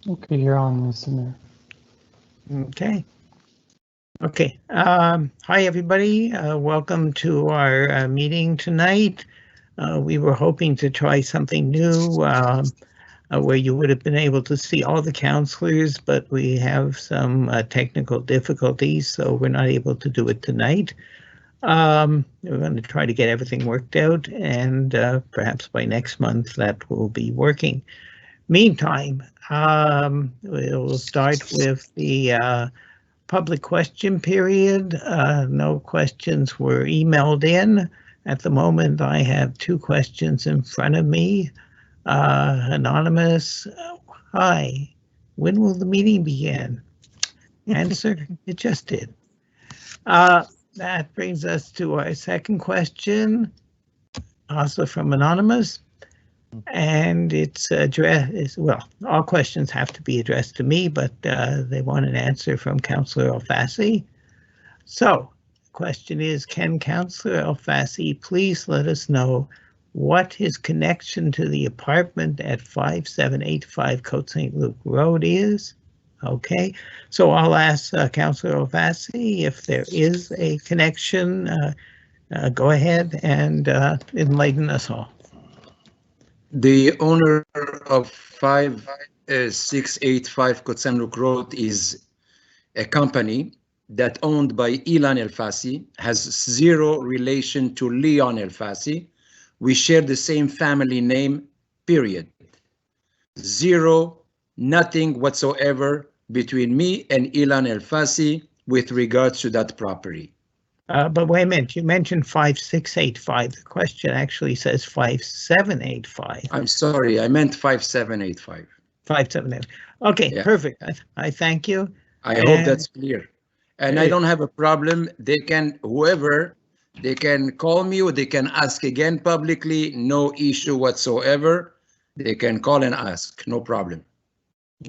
Okay, you're on, Mr. Mayor. Okay. Okay. Hi, everybody. Welcome to our meeting tonight. We were hoping to try something new where you would have been able to see all the councillors, but we have some technical difficulties, so we're not able to do it tonight. We're going to try to get everything worked out, and perhaps by next month that will be working. Meantime, we'll start with the public question period. No questions were emailed in. At the moment, I have 2 questions in front of me. Anonymous, hi, when will the meeting begin? Answer, it just did. That brings us to our second question, also from Anonymous. And it's addressed, well, all questions have to be addressed to me, but they want an answer from Councillor Alfasi. So, the question is, can Councillor Alfasi please let us know what his connection to the apartment at 5785 Côte St. Luc Road is? Okay, so I'll ask Councillor Alfasi if there is a connection. Go ahead and enlighten us all. The owner of 5685 Côte St. Luc Road is a company that owned by Ilan Alfasi, has zero relation to Leon Alfasi. We share the same family name, period. Zero, nothing whatsoever between me and Ilan Alfasi with regards to that property. But wait a minute, you mentioned 5685. The question actually says 5785. I'm sorry, I meant 5785. 578. Okay, yeah. Perfect. I thank you. I hope that's clear. And I don't have a problem. They can, whoever, they can call me or they can ask again publicly. No issue whatsoever. They can call and ask, no problem.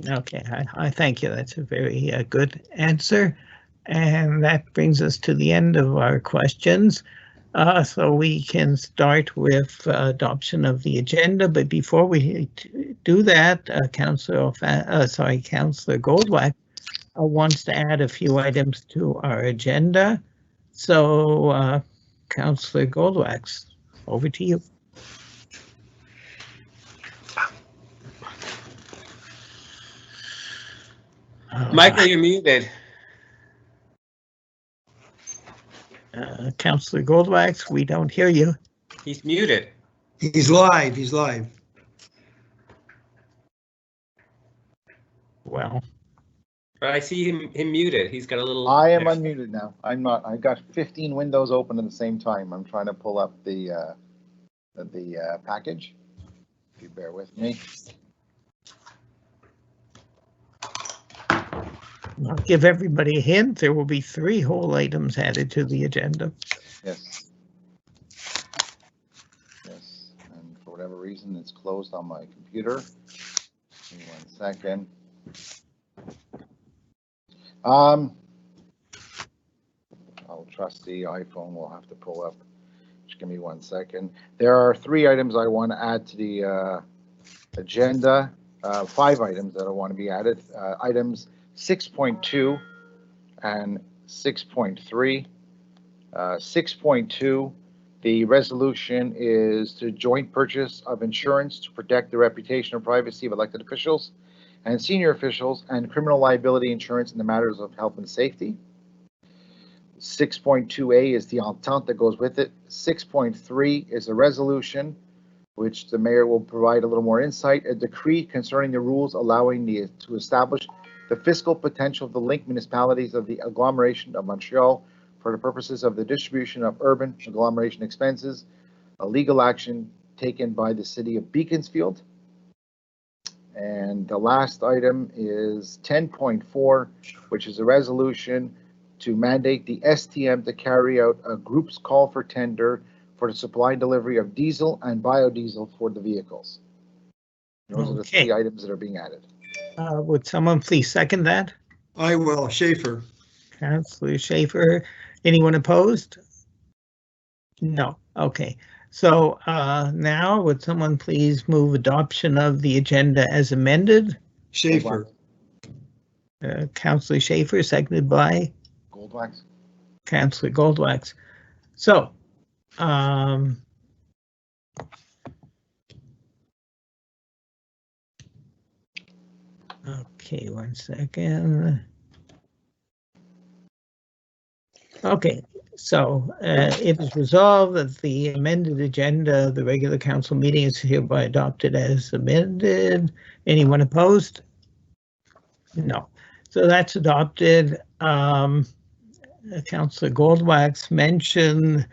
Okay, I thank you. That's a very good answer. And that brings us to the end of our questions. So we can start with adoption of the agenda. But before we do that, Councillor Goldwax wants to add a few items to our agenda. So, Councillor Goldwax, over to you. Michael, you're muted. Councillor Goldwax, we don't hear you. He's muted. He's live. He's live. Well, but I see him muted. He's got a little. I am unmuted now. I'm not. I got 15 windows open at the same time. I'm trying to pull up the package. If you bear with me. I'll give everybody a hint. There will be 3 whole items added to the agenda. Yes. Yes, and for whatever reason, it's closed on my computer. Give me 1 second. I'll trust the iPhone. We'll have to pull up. Just give me 1 second. There are 3 items I want to add to the agenda. 5 items that I want to be added. Items 6.2 and 6.3. 6.2, the resolution is to joint purchase of insurance to protect the reputation and privacy of elected officials and senior officials and criminal liability insurance in the matters of health and safety. 6.2a is the entente that goes with it. 6.3 is a resolution which the mayor will provide a little more insight, a decree concerning the rules allowing to establish the fiscal potential of the linked municipalities of the agglomeration of Montreal for the purposes of the distribution of urban agglomeration expenses, a legal action taken by the city of Beaconsfield. And the last item is 10.4, which is a resolution to mandate the STM to carry out a group's call for tender for the supply and delivery of diesel and biodiesel for the vehicles. Those are the 3 items that are being added. Would someone please second that? I will. Schaefer. Councillor Schaefer. Anyone opposed? No. Okay. So now would someone please move adoption of the agenda as amended? Schaefer. Councillor Schaefer, seconded by Goldwax. Councillor Goldwax. So, okay, 1 second. Okay, so it is resolved that the amended agenda of the regular council meeting is hereby adopted as amended. Anyone opposed? No. So that's adopted. Councillor Goldwax mentioned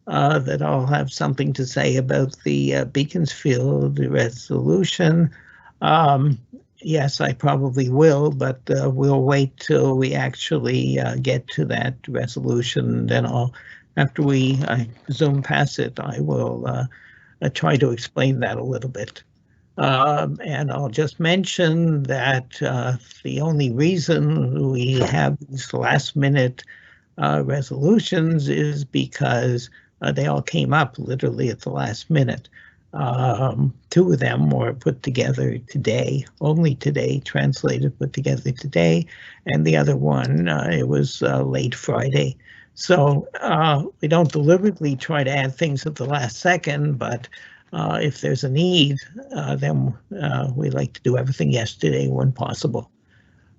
that I'll have something to say about the Beaconsfield resolution. Yes, I probably will, but we'll wait till we actually get to that resolution. Then after we, I presume, pass it, I will try to explain that a little bit. And I'll just mention that the only reason we have these last-minute resolutions is because they all came up literally at the last minute. 2 of them were put together today, only today, translated, put together today, and the other one, it was late Friday. So we don't deliberately try to add things at the last second, but if there's a need, then we like to do everything yesterday when possible.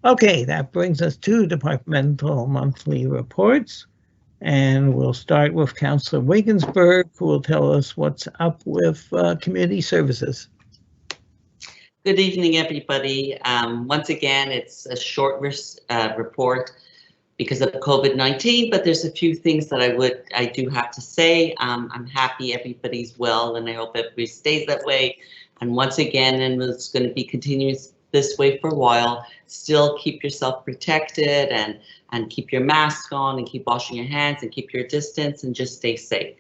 Okay, that brings us to departmental monthly reports. And we'll start with Councillor Wiggensberg, who will tell us what's up with community services. Good evening, everybody. Once again, it's a short report because of COVID-19, but there's a few things that I do have to say. I'm happy everybody's well, and I hope everybody stays that way. And once again, and it's going to be continuous this way for a while, still keep yourself protected and keep your mask on and keep washing your hands and keep your distance and just stay safe.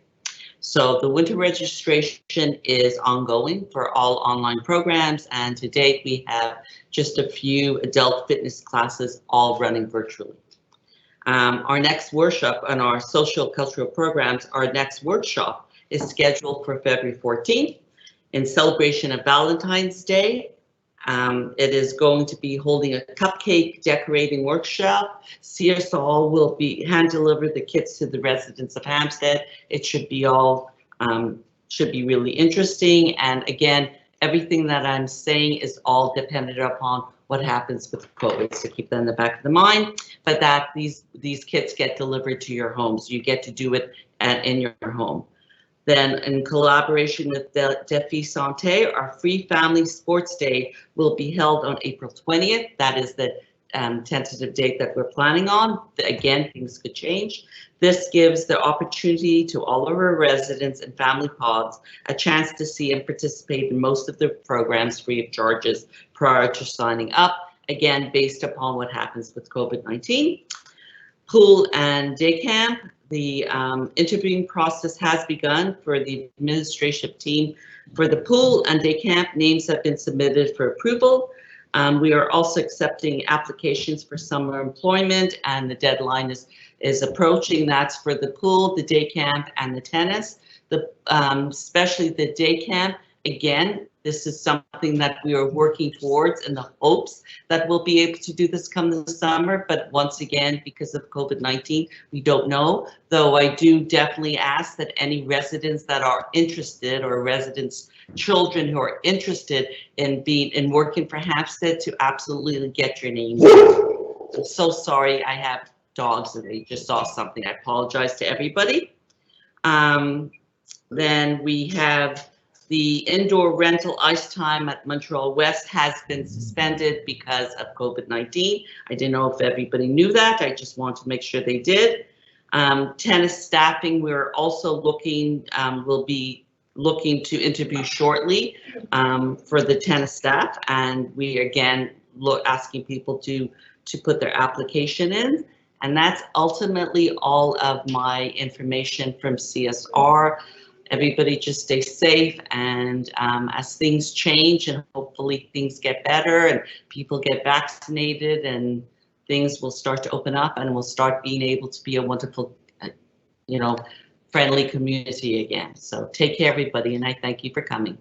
So the winter registration is ongoing for all online programs, and to date we have just a few adult fitness classes all running virtually. Our next workshop on our social cultural programs, our next workshop is scheduled for February 14th in celebration of Valentine's Day. It is going to be holding a cupcake decorating workshop. CSL will be hand deliver the kits to the residents of Hampstead. It should be all should be really interesting. And again, everything that I'm saying is all dependent upon what happens with COVID. So keep that in the back of the mind. But that these kits get delivered to your homes. You get to do it in your home. Then, in collaboration with Defi Santé, our free family sports day will be held on April 20th. That is the tentative date that we're planning on. Again, things could change. This gives the opportunity to all of our residents and family pods a chance to see and participate in most of the programs free of charges prior to signing up, again, based upon what happens with COVID-19. Pool and day camp. The interviewing process has begun for the administrative team for the pool and day camp. Names have been submitted for approval. We are also accepting applications for summer employment, and the deadline is approaching. That's for the pool, the day camp, and the tennis. Especially the day camp. Again, this is something that we are working towards in the hopes that we'll be able to do this come the summer. But once again, because of COVID-19, we don't know. Though I do definitely ask that any residents that are interested, or residents' children who are interested in working for Hampstead, to absolutely get your names. I'm so sorry, I have dogs and they just saw something. I apologize to everybody. Then we have the indoor rental ice time at Montreal West has been suspended because of COVID-19. I didn't know if everybody knew that. I just want to make sure they did. Tennis staffing, we're also looking, we'll be looking to interview shortly for the tennis staff. And we again asking people to put their application in. And that's ultimately all of my information from CSR. Everybody just stay safe, and as things change and hopefully things get better and people get vaccinated and things will start to open up and we'll start being able to be a wonderful, friendly community again. So take care, everybody, and I thank you for coming.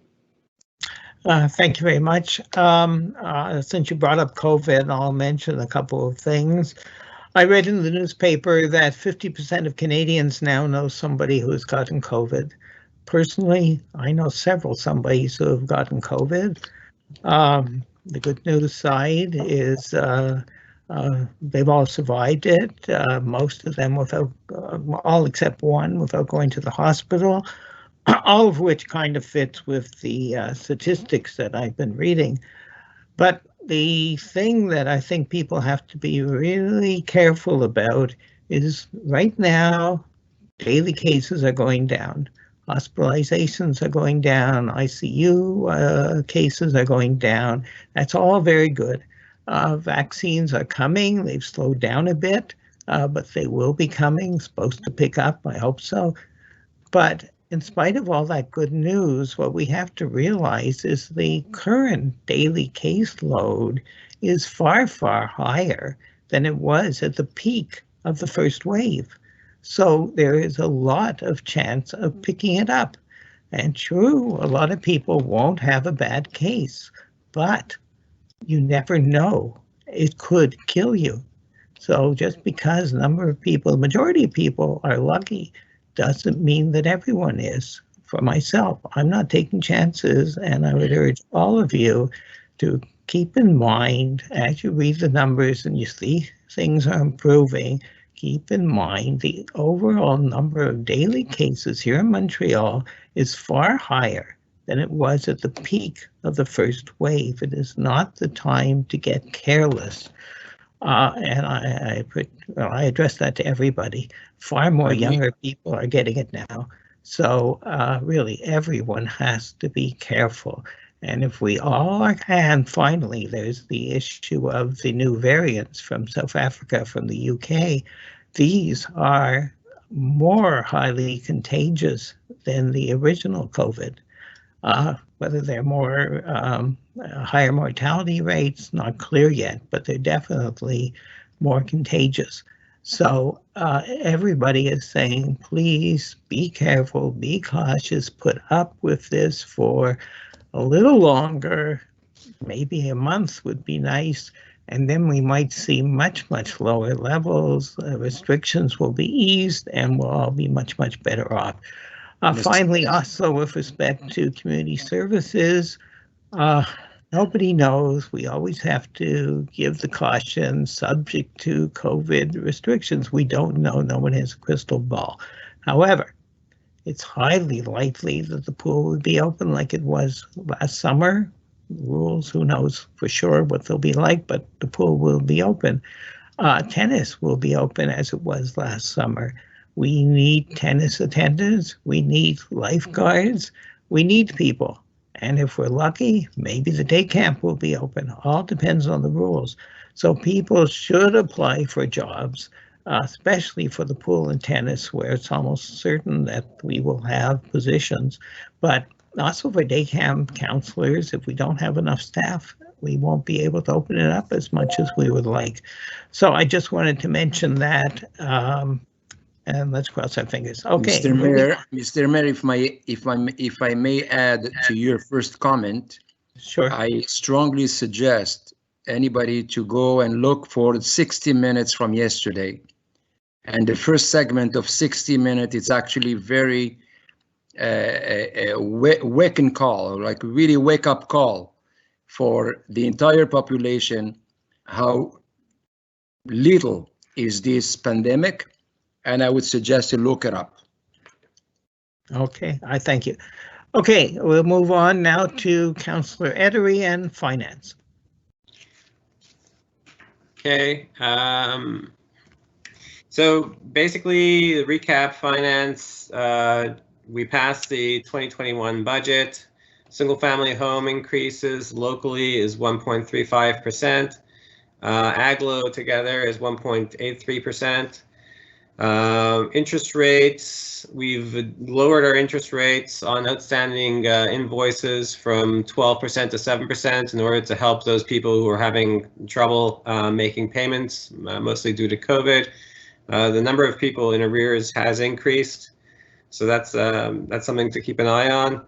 Thank you very much. Since you brought up COVID, I'll mention a couple of things. I read in the newspaper that 50% of Canadians now know somebody who's gotten COVID. Personally, I know several somebodies who have gotten COVID. The good news side is they've all survived it, most of them without, all except one, without going to the hospital, all of which kind of fits with the statistics that I've been reading. But the thing that I think people have to be really careful about is right now, daily cases are going down. Hospitalizations are going down. ICU cases are going down. That's all very good. Vaccines are coming. They've slowed down a bit, but they will be coming, supposed to pick up. I hope so. But in spite of all that good news, what we have to realize is the current daily caseload is far, far higher than it was at the peak of the first wave. So there is a lot of chance of picking it up. And true, a lot of people won't have a bad case, but you never know. It could kill you. So just because a number of people, the majority of people are lucky, doesn't mean that everyone is. For myself, I'm not taking chances, and I would urge all of you to keep in mind as you read the numbers and you see things are improving, keep in mind the overall number of daily cases here in Montreal is far higher than it was at the peak of the first wave. It is not the time to get careless. And I address that to everybody. Far more younger people are getting it now. So really, everyone has to be careful. And if we all can, finally, there's the issue of the new variants from South Africa, from the UK. These are more highly contagious than the original COVID. Whether they're more higher mortality rates, not clear yet, but they're definitely more contagious. So everybody is saying, please be careful, be cautious, put up with this for a little longer, maybe a month would be nice, and then we might see much, much lower levels. Restrictions will be eased and we'll all be much, much better off. Finally, also with respect to community services, nobody knows. We always have to give the caution subject to COVID restrictions. We don't know. No one has a crystal ball. However, it's highly likely that the pool would be open like it was last summer. Rules, who knows for sure what they'll be like, but the pool will be open. Tennis will be open as it was last summer. We need tennis attendants, we need lifeguards, we need people. And if we're lucky, maybe the day camp will be open. All depends on the rules. So people should apply for jobs, especially for the pool and tennis, where it's almost certain that we will have positions. But also for day camp counselors, if we don't have enough staff, we won't be able to open it up as much as we would like. So I just wanted to mention that. And let's cross our fingers. Okay. Mr. Mayor, if I may add to your first comment, sure. I strongly suggest anybody to go and look for 60 Minutes from yesterday. And the first segment of 60 Minutes, it's actually very wake-up call, like really wake-up call for the entire population, how little is this pandemic. And I would suggest you look it up. Okay, I thank you. Okay, we'll move on now to Councillor Edery and Finance. Okay, so basically the recap finance, we passed the 2021 budget. Single family home increases locally is 1.35%. Aglo together is 1.83%. Interest rates, we've lowered our interest rates on outstanding invoices from 12% to 7% in order to help those people who are having trouble making payments, mostly due to COVID. The number of people in arrears has increased, so that's something to keep an eye on.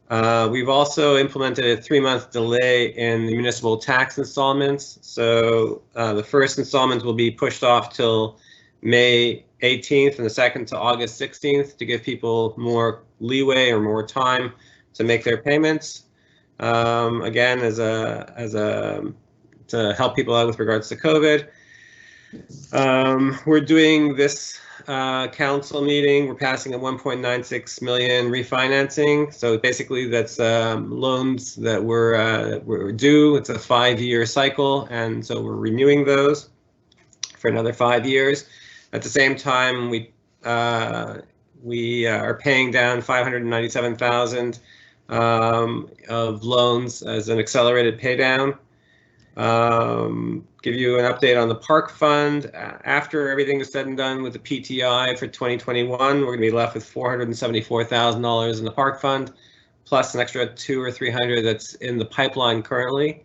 We've also implemented a 3-month delay in the municipal tax installments. So the first installment will be pushed off till May 18th and the second to August 16th to give people more leeway or more time to make their payments. Again, to help people out with regards to COVID. We're doing this council meeting. We're passing a 1.96 million refinancing. So basically, that's loans that were due. It's a 5-year cycle, and so we're renewing those for another 5 years. At the same time, we are paying down 597,000 of loans as an accelerated pay down. Give you an update on the park fund. After everything is said and done with the PTI for 2021, we're going to be left with $474,000 in the park fund, plus an extra 200 or 300 that's in the pipeline currently.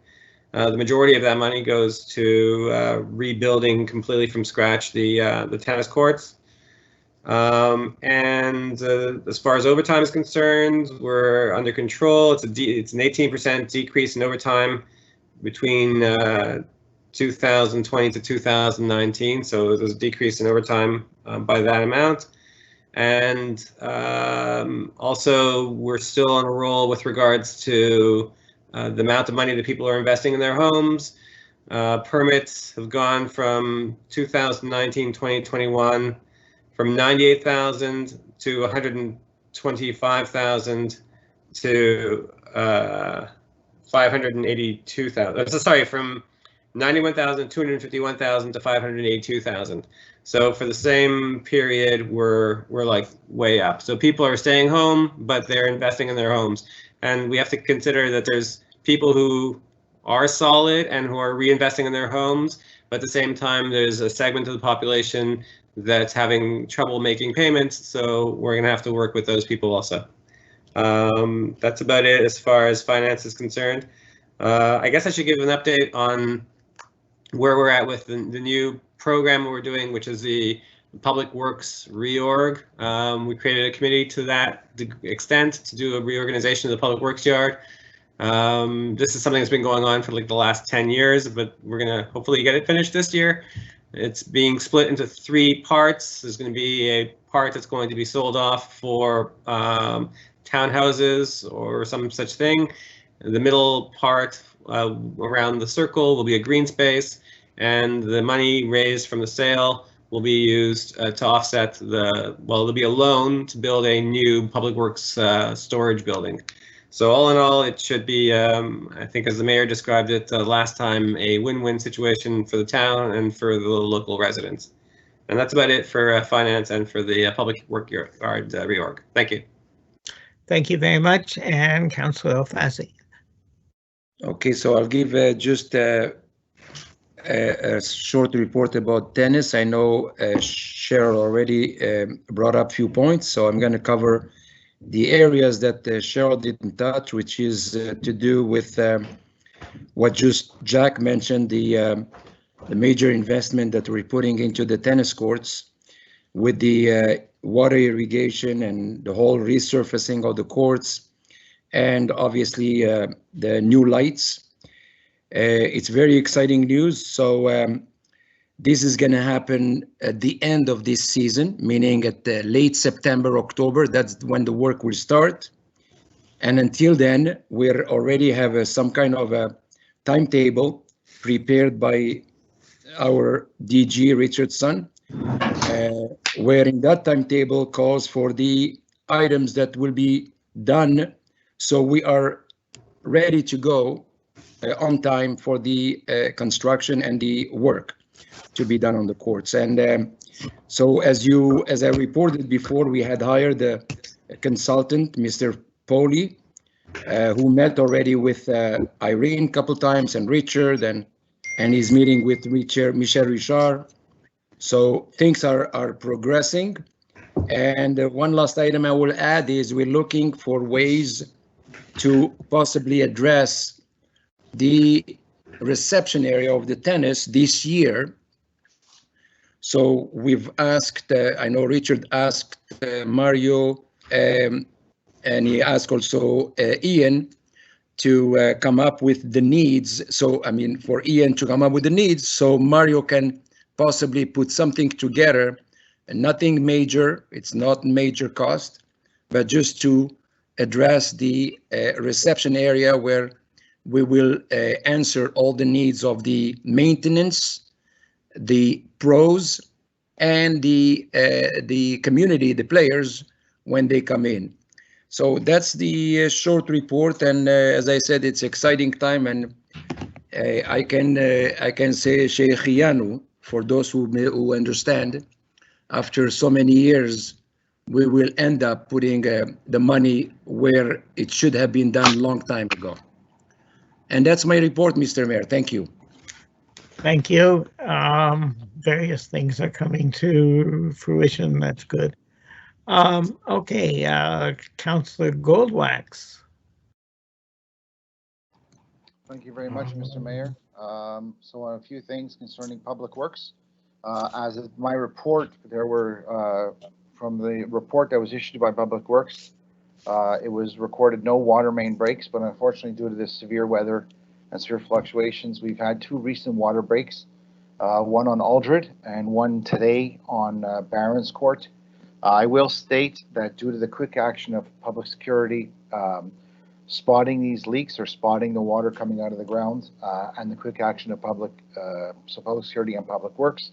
The majority of that money goes to rebuilding completely from scratch the tennis courts. And as far as overtime is concerned, we're under control. It's an 18% decrease in overtime between 2020 to 2019. So there's a decrease in overtime by that amount. And also, we're still on a roll with regards to the amount of money that people are investing in their homes. Permits have gone from 2019, 2021, from 98,000 to 125,000 to 582,000. Sorry, from 91,251,000 to 582,000. So for the same period, we're like way up. So people are staying home, but they're investing in their homes. And we have to consider that there's people who are solid and who are reinvesting in their homes, but at the same time, there's a segment of the population that's having trouble making payments. So we're going to have to work with those people also. That's about it as far as finance is concerned. I guess I should give an update on where we're at with the new program we're doing, which is the Public Works reorg. We created a committee to that extent to do a reorganization of the Public Works yard. This is something that's been going on for like the last 10 years, but we're gonna hopefully get it finished this year. It's being split into 3 parts. There's going to be a part that's going to be sold off for townhouses or some such thing. The middle part around the circle will be a green space, and the money raised from the sale will be used to offset there'll be a loan to build a new Public Works storage building. So all in all, it should be, I think as the mayor described it last time, a win-win situation for the town and for the local residents. And that's about it for finance and for the Public Works yard reorg. Thank you. Thank you very much. And Councillor El-Fassi. Okay, so I'll give just a short report about tennis. I know Cheryl already brought up a few points, so I'm going to cover the areas that Cheryl didn't touch, which is to do with what just Jack mentioned, the major investment that we're putting into the tennis courts with the water irrigation and the whole resurfacing of the courts, and obviously the new lights. It's very exciting news. So this is going to happen at the end of this season, meaning at late September, October. That's when the work will start. And until then, we already have some kind of a timetable prepared by our DG Richardson, where in that timetable calls for the items that will be done. So we are ready to go on time for the construction and the work to be done on the courts. And so as I reported before, we had hired a consultant, Mr. Poli, who met already with Irene a couple times and Richard, and he's meeting with Michel Richard. So things are progressing. And one last item I will add is we're looking for ways to possibly address the reception area of the tennis this year. So we've asked, I know Richard asked Mario and he asked also Ian to come up with the needs. So, I mean, for Ian to come up with the needs, so Mario can possibly put something together, nothing major, it's not major cost, but just to address the reception area where we will answer all the needs of the maintenance, the pros, and the community, the players, when they come in. So that's the short report, and as I said, it's exciting time, and I can say Sheikhiyanu for those who understand. After so many years, we will end up putting the money where it should have been done long time ago. And that's my report, Mr. Mayor. Thank you. Thank you. Various things are coming to fruition. That's good. Okay, Councillor Goldwax. Thank you very much, Mr. Mayor. So on a few things concerning Public Works. As of my report, there were, from the report that was issued by Public Works, it was recorded no water main breaks, but unfortunately due to this severe weather and severe fluctuations, we've had 2 recent water breaks, one on Aldred and one today on Barron's Court. I will state that due to the quick action of public security, spotting these leaks or spotting the water coming out of the ground, and the quick action of public security and Public Works,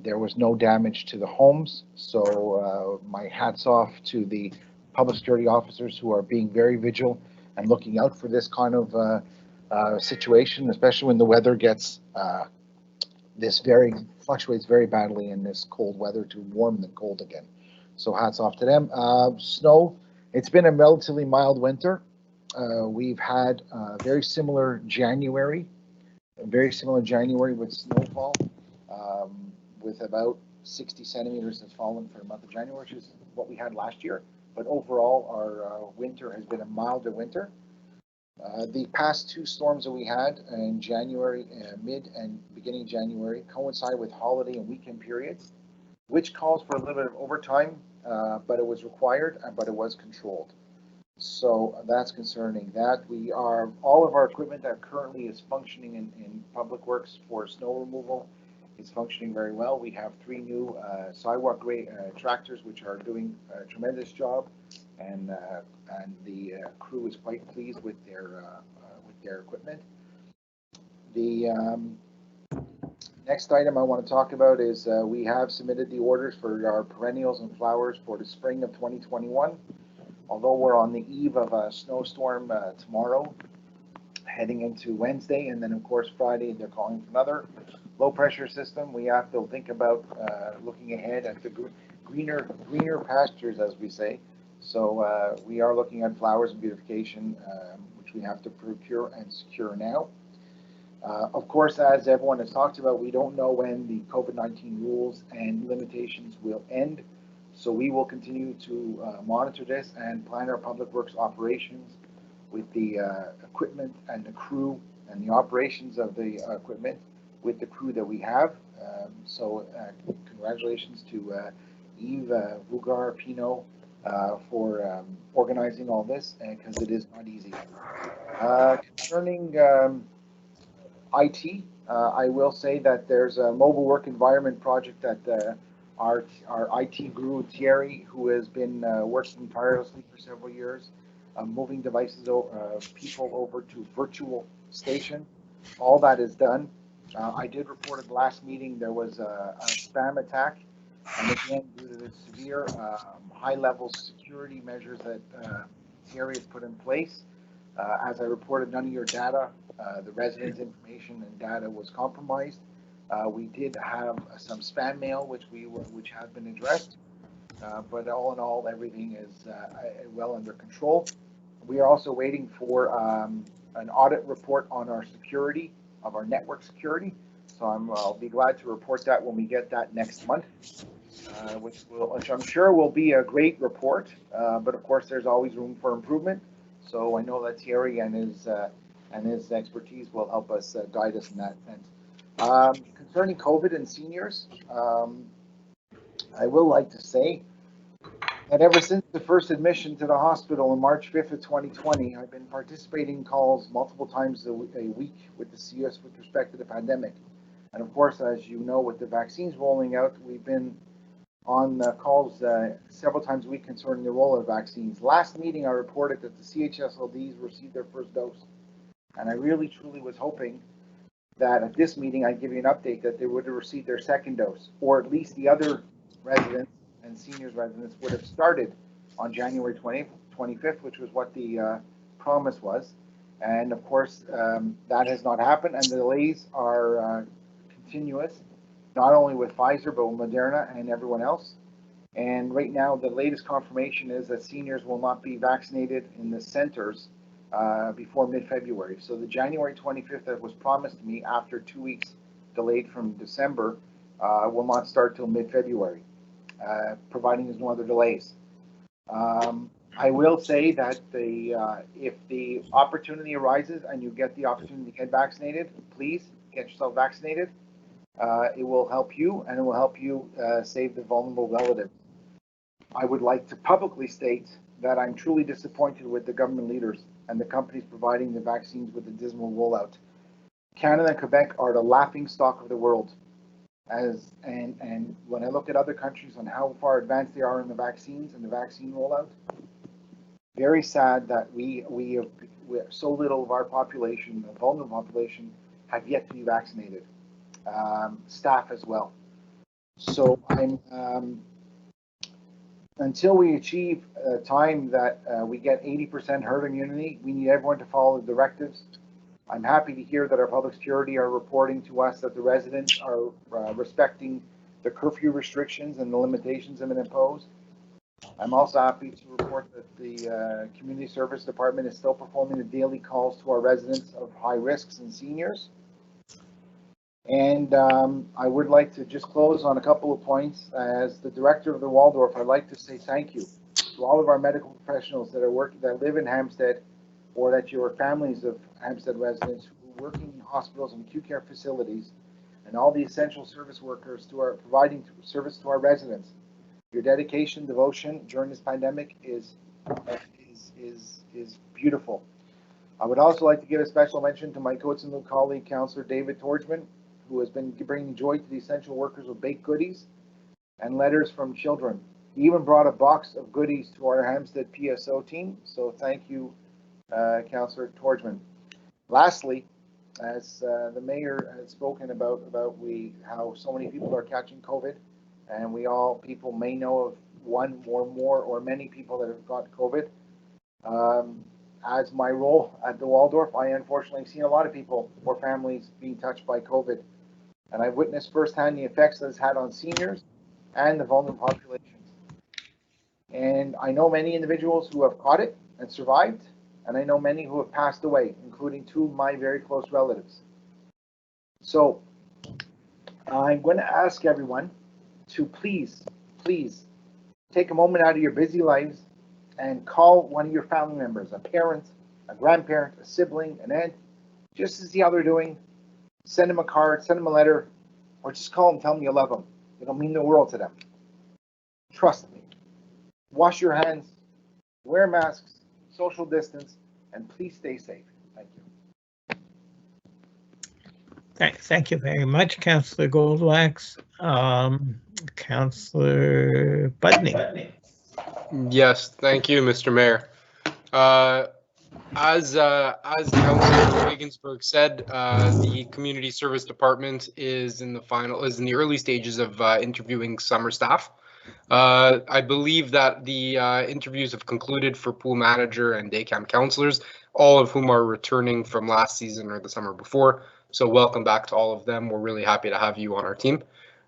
there was no damage to the homes. So my hats off to the public security officers who are being very vigilant and looking out for this kind of situation, especially when the weather gets fluctuates very badly in this cold weather to warm the cold again. So hats off to them. Snow, it's been a relatively mild winter. We've had very similar January with snowfall, with about 60 centimeters has fallen for the month of January, which is what we had last year. But overall, our winter has been a milder winter. The past 2 storms that we had in January, mid and beginning January, coincide with holiday and weekend periods, which calls for a little bit of overtime, but it was required, but it was controlled. So that's concerning. That all of our equipment that currently is functioning in Public Works for snow removal is functioning very well. We have 3 new sidewalk grade tractors, which are doing a tremendous job, and the crew is quite pleased with their equipment. The next item I want to talk about is we have submitted the orders for our perennials and flowers for the spring of 2021. Although we're on the eve of a snowstorm tomorrow, heading into Wednesday, and then of course Friday they're calling for another low pressure system. We have to think about looking ahead at the greener pastures, as we say. So we are looking at flowers and beautification, which we have to procure and secure now. Of course, as everyone has talked about, we don't know when the COVID-19 rules and limitations will end. So we will continue to monitor this and plan our Public Works operations with the equipment and the crew and the operations of the equipment with the crew that we have. So congratulations to Yves Vugar Pino for organizing all this, because it is not easy. Concerning IT, I will say that there's a mobile work environment project that our IT guru, Thierry, who has been working tirelessly for several years, moving devices, people over to virtual station. All that is done. I did report at the last meeting there was a spam attack, and again, due to the severe high-level security measures that Thierry has put in place, as I reported, none of your data, the residents' information and data was compromised. We did have some spam mail, which has been addressed, but all in all, everything is well under control. We are also waiting for an audit report on our security, of our network security. So I'll be glad to report that when we get that next month, which I'm sure will be a great report. But of course, there's always room for improvement. So I know that Thierry and his expertise will help us guide us in that sense. Concerning COVID and seniors, I will like to say that ever since the first admission to the hospital on March 5th of 2020, I've been participating in calls multiple times a week with the CS with respect to the pandemic. And of course, as you know, with the vaccines rolling out, we've been on calls several times a week concerning the role of vaccines. Last meeting, I reported that the CHSLDs received their first dose. And I really, truly was hoping that at this meeting, I'd give you an update that they would have received their second dose, or at least the other residents and seniors residents would have started on January 25th, which was what the promise was. And of course, that has not happened, and the delays are continuous, not only with Pfizer, but with Moderna and everyone else. And right now, the latest confirmation is that seniors will not be vaccinated in the centers before mid-February. So the January 25th that was promised to me after 2 weeks delayed from December will not start till mid-February, providing there's no other delays. I will say that if the opportunity arises and you get the opportunity to get vaccinated, please get yourself vaccinated. It will help you, and it will help you save the vulnerable relatives. I would like to publicly state that I'm truly disappointed with the government leaders and the companies providing the vaccines with the dismal rollout. Canada and Quebec are the laughing stock of the world. And when I look at other countries on how far advanced they are in the vaccines and the vaccine rollout, very sad that we have so little of our population, the vulnerable population, have yet to be vaccinated. Staff as well. So until we achieve a time that we get 80% herd immunity, we need everyone to follow the directives. I'm happy to hear that our public security are reporting to us that the residents are respecting the curfew restrictions and the limitations that have been imposed. I'm also happy to report that the community service department is still performing the daily calls to our residents of high risks and seniors. And I would like to just close on a couple of points. As the director of the Waldorf, I'd like to say thank you to all of our medical professionals that live in Hampstead, or that you are families of Hampstead residents who are working in hospitals and acute care facilities, and all the essential service workers who are providing service to our residents. Your dedication, devotion during this pandemic is beautiful. I would also like to give a special mention to my Coatesville colleague, Councillor David Torgman, who has been bringing joy to the essential workers with baked goodies and letters from children. He even brought a box of goodies to our Hampstead PSO team, so thank you, Councillor Torgman. Lastly, as the mayor has spoken about how so many people are catching COVID, and people may know of one or more or many people that have got COVID. As my role at the Waldorf, I unfortunately seen a lot of people or families being touched by COVID. And I've witnessed firsthand the effects that it's had on seniors and the vulnerable populations. And I know many individuals who have caught it and survived, and I know many who have passed away, including two of my very close relatives. So I'm going to ask everyone to please take a moment out of your busy lives and call one of your family members, a parent, a grandparent, a sibling, an aunt, just to see how they're doing. Send them a card, send them a letter, or just call them, tell them you love them. It'll mean the world to them. Trust me. Wash your hands, wear masks, social distance, and please stay safe. Thank you. Thank you very much, Councillor Goldwax. Councillor Budney. Yes, thank you, Mr. Mayor. As Councillor Regensburg said, the community service department is in the early stages of interviewing summer staff. I believe that the interviews have concluded for pool manager and day camp counselors, all of whom are returning from last season or the summer before. So welcome back to all of them. We're really happy to have you on our team.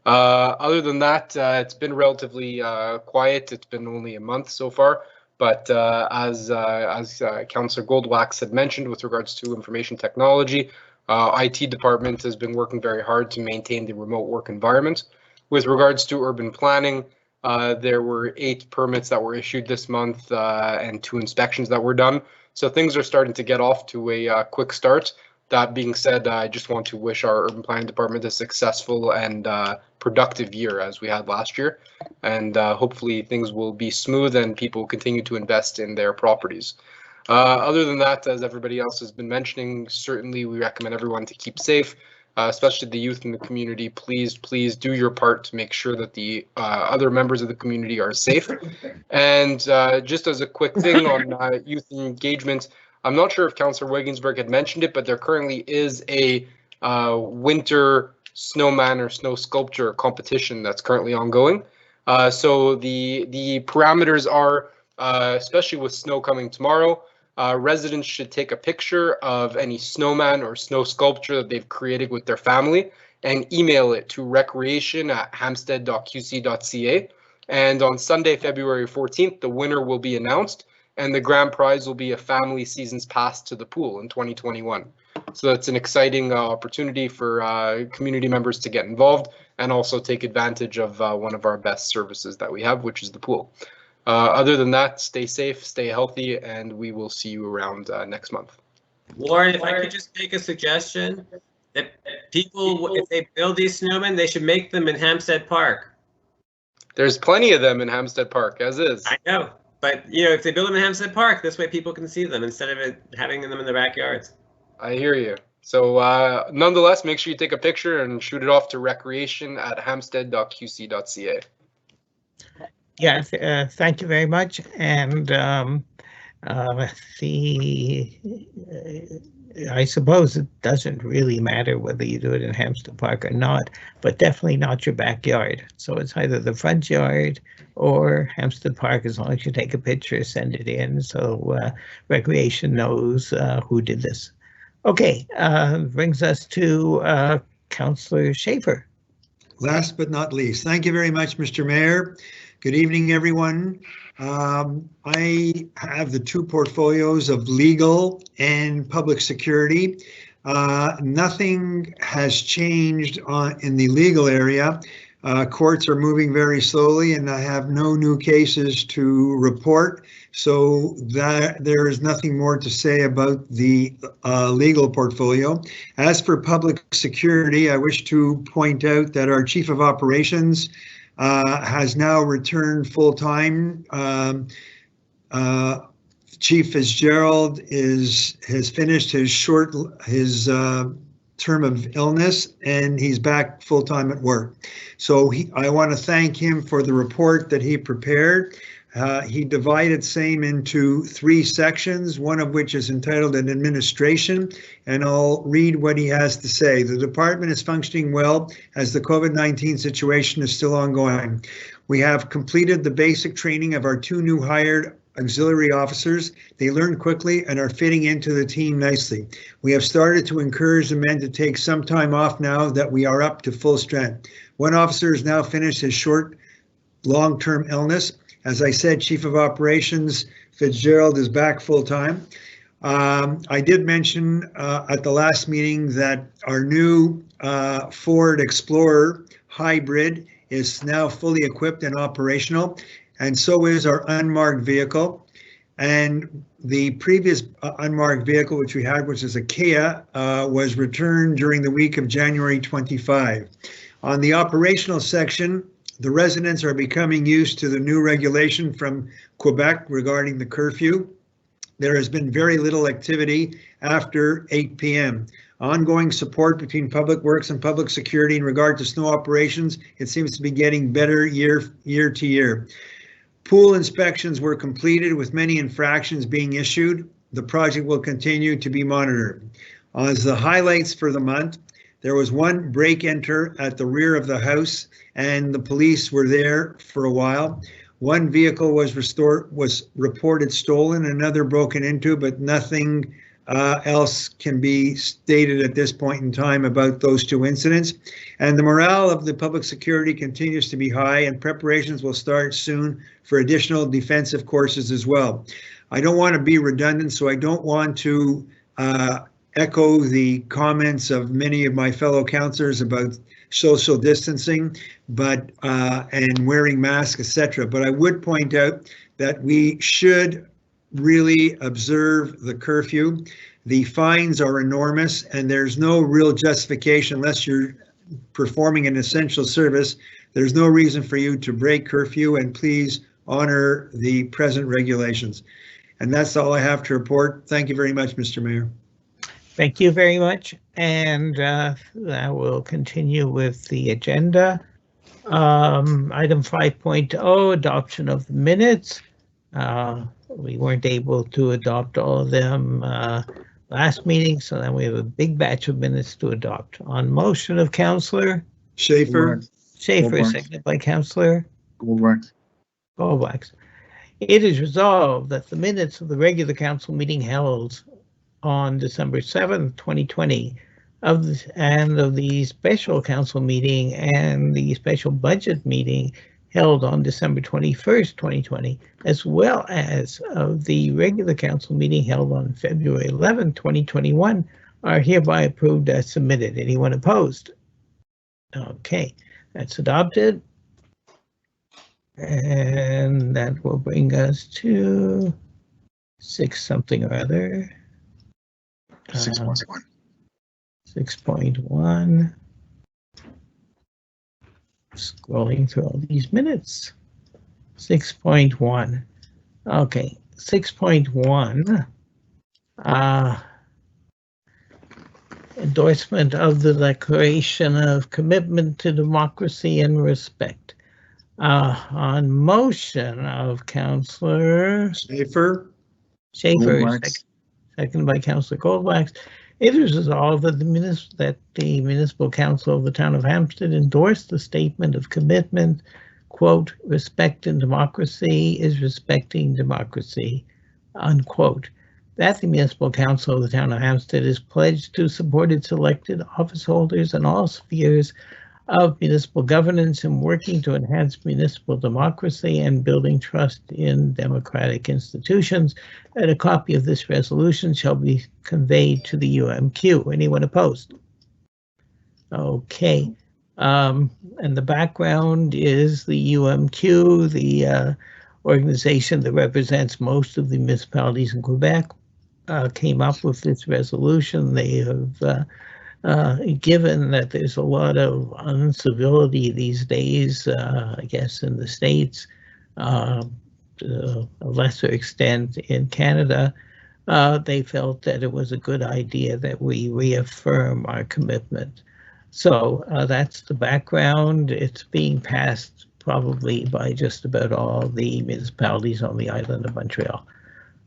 Other than that, it's been relatively quiet. It's been only a month so far. But as Councillor Goldwax had mentioned with regards to information technology, IT department has been working very hard to maintain the remote work environment. With regards to urban planning, there were 8 permits that were issued this month and 2 inspections that were done. So things are starting to get off to a quick start. That being said, I just want to wish our urban planning department a successful and productive year as we had last year. And hopefully things will be smooth and people will continue to invest in their properties. Other than that, as everybody else has been mentioning, certainly we recommend everyone to keep safe, especially the youth in the community. Please do your part to make sure that the other members of the community are safe. And just as a quick thing on youth engagement, I'm not sure if Councillor Wegensberg had mentioned it, but there currently is a winter snowman or snow sculpture competition that's currently ongoing. So the parameters are, especially with snow coming tomorrow, residents should take a picture of any snowman or snow sculpture that they've created with their family and email it to recreation@hampstead.qc.ca. And on Sunday, February 14th, the winner will be announced, and the grand prize will be a family seasons pass to the pool in 2021. So that's an exciting opportunity for community members to get involved and also take advantage of one of our best services that we have, which is the pool. Other than that, stay safe, stay healthy, and we will see you around next month. Warren, if I could just make a suggestion, that people, if they build these snowmen, they should make them in Hampstead Park. There's plenty of them in Hampstead Park, as is. I know, but if they build them in Hampstead Park, this way people can see them instead of having them in their backyards. I hear you. So nonetheless, make sure you take a picture and shoot it off to recreation@hampstead.qc.ca. Yes, thank you very much. And I suppose it doesn't really matter whether you do it in Hampstead Park or not, but definitely not your backyard. So it's either the front yard or Hampstead Park, as long as you take a picture, send it in, so Recreation knows who did this. Okay, brings us to Councillor Schaefer. Last but not least, thank you very much, Mr. Mayor. Good evening, everyone. I have the two portfolios of legal and public security. Nothing has changed in the legal area. Courts are moving very slowly, and I have no new cases to report, so that there is nothing more to say about the legal portfolio. As for public security, I wish to point out that our Chief of Operations has now returned full-time. Chief Fitzgerald has finished his term of illness, and he's back full-time at work. So I want to thank him for the report that he prepared. He divided same into 3 sections, one of which is entitled an administration, and I'll read what he has to say. The department is functioning well as the COVID-19 situation is still ongoing. We have completed the basic training of our 2 new hired auxiliary officers. They learn quickly and are fitting into the team nicely. We have started to encourage the men to take some time off now that we are up to full strength. One officer has now finished his short, long-term illness. As I said, Chief of Operations Fitzgerald is back full-time. I did mention at the last meeting that our new Ford Explorer hybrid is now fully equipped and operational, and so is our unmarked vehicle. And the previous unmarked vehicle which we had, which is a Kia, was returned during the week of January 25. On the operational section, the residents are becoming used to the new regulation from Quebec regarding the curfew. There has been very little activity after 8 p.m. Ongoing support between Public Works and Public Security in regard to snow operations, it seems to be getting better year to year. Pool inspections were completed with many infractions being issued. The project will continue to be monitored. As the highlights for the month, there was one break-enter at the rear of the house, and the police were there for a while. One vehicle was reported stolen, another broken into, but nothing else can be stated at this point in time about those 2 incidents. And the morale of the public security continues to be high, and preparations will start soon for additional defensive courses as well. I don't want to be redundant, so I don't want to echo the comments of many of my fellow councillors about social distancing, but and wearing masks, etc. But I would point out that we should really observe the curfew. The fines are enormous, and there's no real justification unless you're performing an essential service. There's no reason for you to break curfew, and please honor the present regulations. And that's all I have to report. Thank you very much, Mr. Mayor. Thank you very much. And I will continue with the agenda. Item 5.0, adoption of the minutes. We weren't able to adopt all of them last meeting, so then we have a big batch of minutes to adopt. On motion of Councillor Schaefer. Goldberg. Seconded by Councillor Goldberg. Goldwax. It is resolved that the minutes of the regular council meeting held on December 7th, 2020, of the special council meeting and the special budget meeting held on December 21st, 2020, as well as of the regular council meeting held on February 11th, 2021, are hereby approved as submitted. Anyone opposed? Okay, that's adopted. And that will bring us to 6 something or other. 6.1. 6.1. Scrolling through all these minutes. 6.1. Okay, 6.1. Endorsement of the Declaration of Commitment to Democracy and Respect. On motion of Councillor Schaefer. Goldwax. seconded by Councillor Goldwax, it is resolved that the Municipal Council of the Town of Hampstead endorsed the statement of commitment, quote, respect in democracy is respecting democracy, unquote. That the Municipal Council of the Town of Hampstead is pledged to support its elected office holders in all spheres of municipal governance and working to enhance municipal democracy and building trust in democratic institutions. And a copy of this resolution shall be conveyed to the UMQ. Anyone opposed? Okay. And the background is the UMQ, the organization that represents most of the municipalities in Quebec, came up with this resolution. They have given that there's a lot of uncivility these days, I guess in the States, to a lesser extent in Canada, they felt that it was a good idea that we reaffirm our commitment. So that's the background. It's being passed probably by just about all the municipalities on the island of Montreal.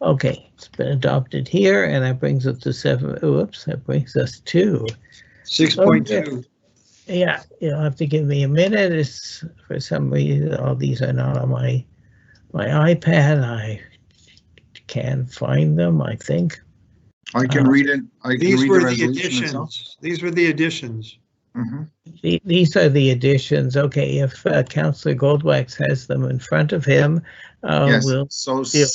Okay, it's been adopted here, and that brings us to 7. Oops, that brings us to 6.2. Yeah, you'll have to give me a minute. It's for some reason all these are not on my iPad. I can't find them, I think. I can read it. These were the additions. These were the additions. These are the additions. Okay, if Councillor Goldwax has them in front of him, Yes, we'll. so yeah.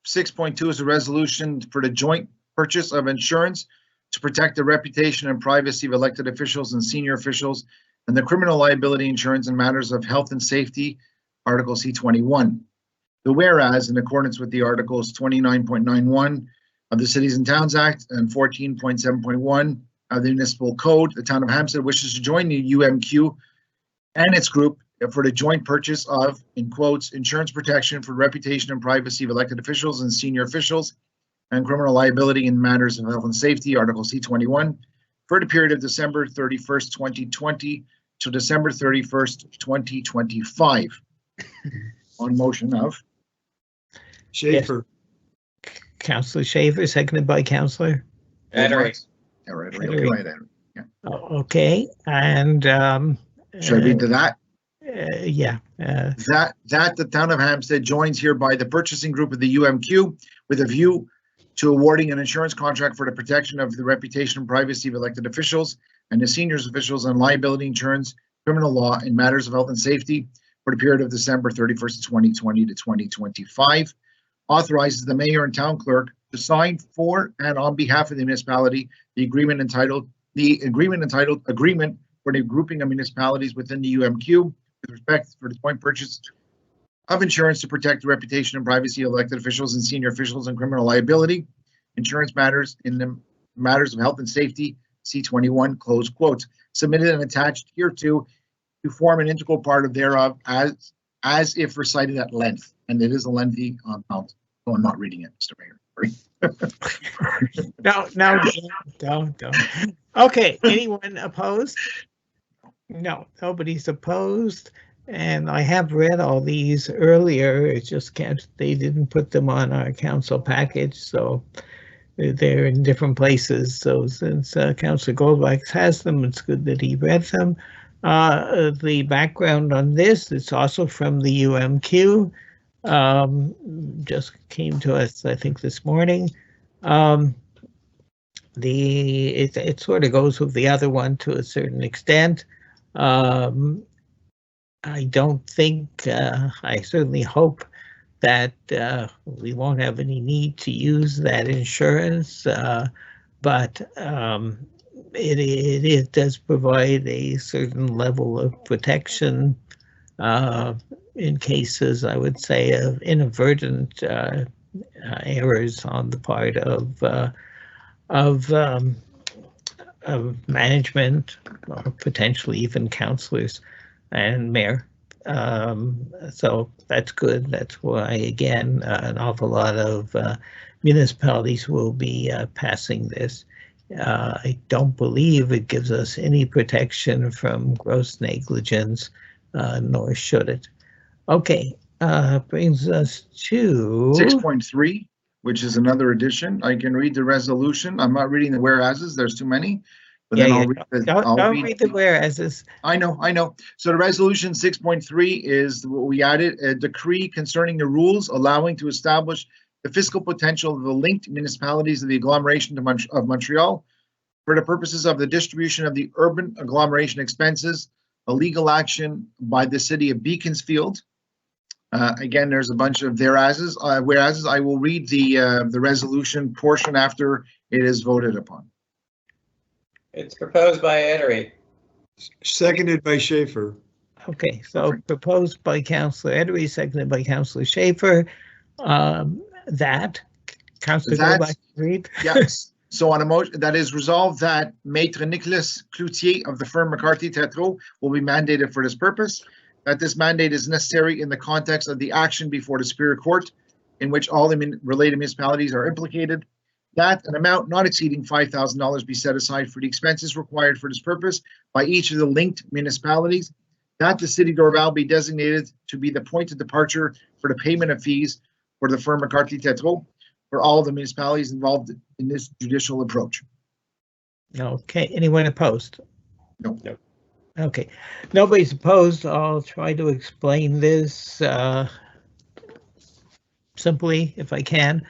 6.2 is a resolution for the joint purchase of insurance to protect the reputation and privacy of elected officials and senior officials and the criminal liability insurance in matters of health and safety, Article C21. The whereas, in accordance with the Articles 29.91 of the Cities and Towns Act and 14.7.1 of the Municipal Code, the Town of Hampstead wishes to join the UMQ and its group for the joint purchase of, in quotes, insurance protection for reputation and privacy of elected officials and senior officials and criminal liability in matters of health and safety, Article C21, for the period of December 31st, 2020 to December 31st, 2025. On motion of Schaefer. Councillor Schaefer, seconded by Councillor. Right. All right, right. Okay, and Should I read to that? yeah. That the Town of Hampstead joins hereby the purchasing group of the UMQ with a view to awarding an insurance contract for the protection of the reputation and privacy of elected officials and the seniors officials and liability insurance, criminal law in matters of health and safety for the period of December 31st, 2020 to 2025. Authorizes the mayor and town clerk to sign for and on behalf of the municipality the agreement entitled Agreement for the Grouping of Municipalities within the UMQ with respect for the joint purchase of insurance to protect the reputation and privacy of elected officials and senior officials and criminal liability. Insurance matters in the matters of health and safety, C21, close quotes, submitted and attached hereto to form an integral part of thereof as if recited at length. And it is a lengthy amount. So I'm not reading it, Mr. Mayor. No, don't. Okay, anyone opposed? No, nobody's opposed. And I have read all these earlier. It's just they didn't put them on our council package, so they're in different places. So since Councillor Goldbach has them, it's good that he read them. The background on this, it's also from the UMQ. Just came to us, I think, this morning. It sort of goes with the other one to a certain extent. I don't think, I certainly hope that we won't have any need to use that insurance, but it does provide a certain level of protection in cases, I would say, of inadvertent errors on the part of management, or potentially even councillors and mayor. So that's good. That's why, again, an awful lot of municipalities will be passing this. I don't believe it gives us any protection from gross negligence, nor should it. Okay, brings us to 6.3, which is another addition. I can read the resolution. I'm not reading the whereases. There's too many. But then I'll read don't read the whereases. I know. So the resolution 6.3 is what we added, a decree concerning the rules allowing to establish the fiscal potential of the linked municipalities of the agglomeration of Montreal for the purposes of the distribution of the urban agglomeration expenses, a legal action by the city of Beaconsfield. Again, there's a bunch of whereases. I will read the resolution portion after it is voted upon. It's proposed by Edery. Seconded by Schaefer. Okay, so proposed by Councillor Edery, seconded by Councillor Schaefer. That Councillor Goldbach agreed. Yes. So on a motion that is resolved that Maître Nicolas Cloutier of the firm McCarthy Tétrault will be mandated for this purpose, that this mandate is necessary in the context of the action before the Superior Court in which all the related municipalities are implicated, that an amount not exceeding $5,000 be set aside for the expenses required for this purpose by each of the linked municipalities, that the city of Dorval be designated to be the point of departure for the payment of fees for the firm McCarthy Tétrault for all the municipalities involved in this judicial approach. Okay, anyone opposed? No. Okay, nobody's opposed. I'll try to explain this simply if I can.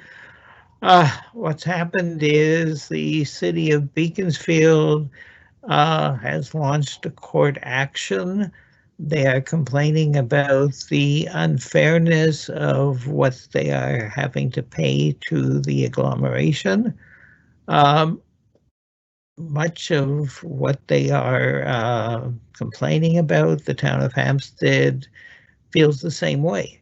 What's happened is the city of Beaconsfield has launched a court action. They are complaining about the unfairness of what they are having to pay to the agglomeration. Much of what they are complaining about, the town of Hampstead feels the same way.